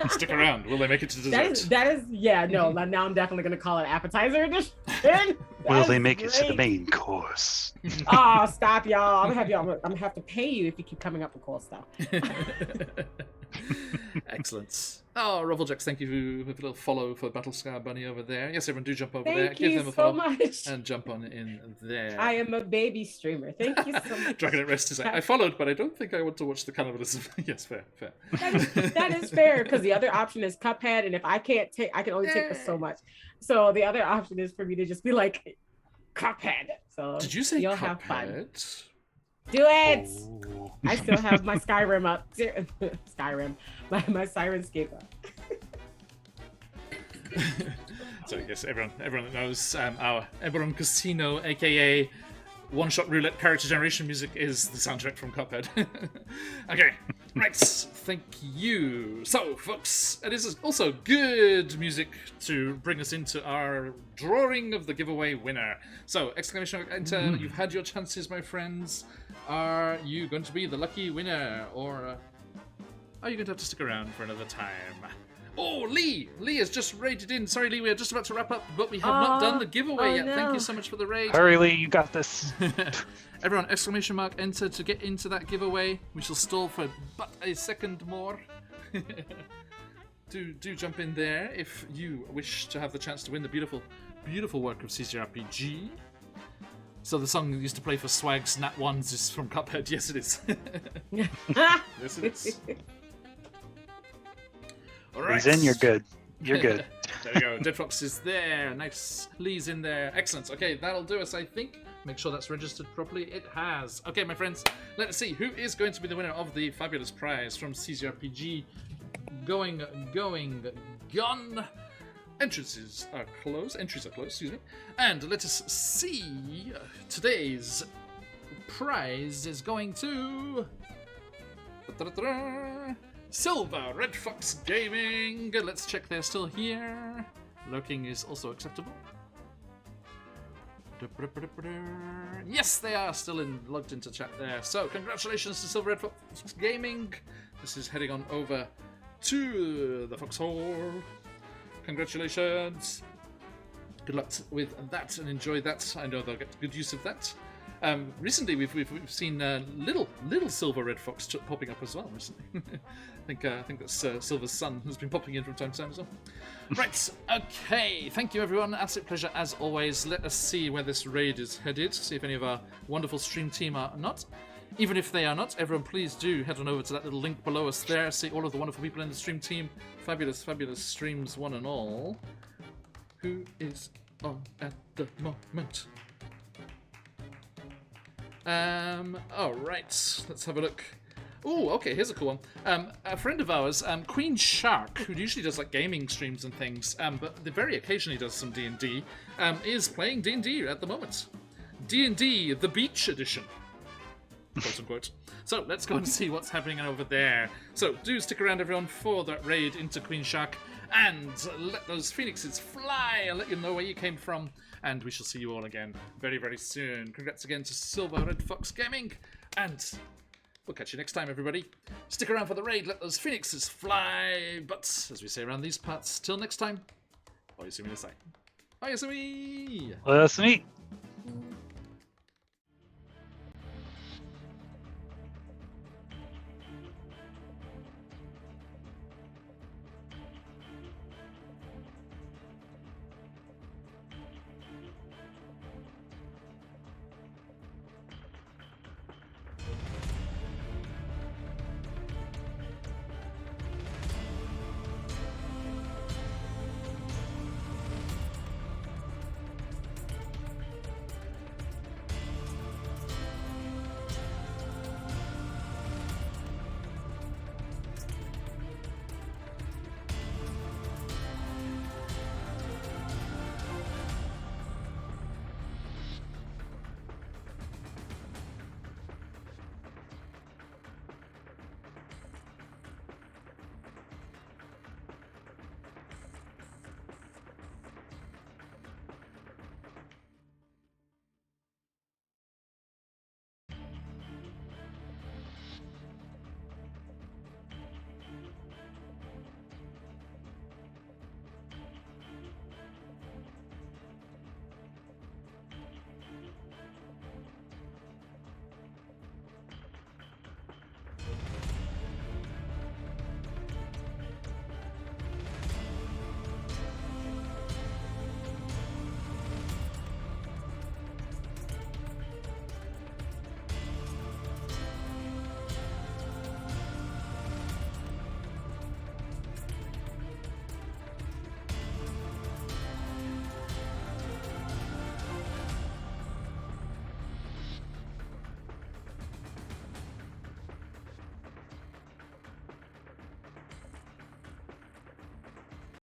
Stick around. Will they make it to dessert? That is no. Now I'm definitely going to call it appetizer edition. Will they make it to the main course? Oh, stop, y'all. I'm gonna have to pay you if you keep coming up with cool stuff. Excellent. Oh, Rufflejax, thank you for a little follow for Battlescar Bunny over there. Yes, everyone do jump over there. Thank Give you them a so follow much. and jump on in there. I am a baby streamer. Thank you so much. Dragon at Rest is like, I followed, but I don't think I want to watch the cannibalism. Yes, fair. That is fair, because the other option is Cuphead, and if I can't take, I can only take so much. So the other option is for me to just be like, Cuphead. So did you say you'll Cuphead? Have fun. Do it! Oh. I still have my Skyrim up. Skyrim. My Sirenscape up. So I guess everyone that knows our Eberron Casino, aka one-shot roulette character generation music is the soundtrack from Cuphead. Okay, right, thank you. So, folks, it is also good music to bring us into our drawing of the giveaway winner. So, exclamation mark, enter, you've had your chances, my friends. Are you going to be the lucky winner, or are you going to have to stick around for another time? Oh, Lee! Lee has just raided in. Sorry, Lee, we're just about to wrap up, but we have not done the giveaway yet. no. Thank you so much for the raid. Hurry, Lee, you got this. Everyone, exclamation mark, enter to get into that giveaway. We shall stall for but a second more. Do jump in there if you wish to have the chance to win the beautiful, beautiful work of CCRPG. So the song you used to play for Swag's Nat Ones is from Cuphead. Yes, it is. Yes, it is. All right. He's in, you're good. You're good. There we go. Dead Fox is there. Nice. Lee's in there. Excellent. Okay, that'll do us, I think. Make sure that's registered properly. It has. Okay, my friends, let's see who is going to be the winner of the fabulous prize from CCRPG. Going, gone. Entries are closed, excuse me. And let us see. Today's prize is going to Silver Red Fox Gaming. Let's check they're still here. Lurking is also acceptable. Yes, they are still logged into chat there. So, congratulations to Silver Red Fox Gaming. This is heading on over to the Foxhole. Congratulations. Good luck with that and enjoy that. I know they'll get good use of that. Recently, we've seen little Silver Red Fox popping up as well. Recently, I think that's Silver's son has been popping in from time to time as well. Right, okay. Thank you, everyone. Absolute pleasure as always. Let us see where this raid is headed. See if any of our wonderful stream team are not. Even if they are not, everyone, please do head on over to that little link below us there. See all of the wonderful people in the stream team. Fabulous, fabulous streams, one and all. Who is on at the moment? Alright, let's have a look. Oh, okay, here's a cool one. A friend of ours, Queen Shark, who usually does like gaming streams and things, but very occasionally does some D&D, is playing D&D at the moment. D&D, the Beach Edition. Quote unquote. So let's go and see what's happening over there. So do stick around, everyone, for that raid into Queen Shark, and let those phoenixes fly. I'll let you know where you came from, and we shall see you all again very, very soon. Congrats again to Silver Red Fox Gaming, and we'll catch you next time, everybody. Stick around for the raid. Let those phoenixes fly. But as we say around these parts, till next time. Oyasumi nasai. Oyasumi. Let's meet.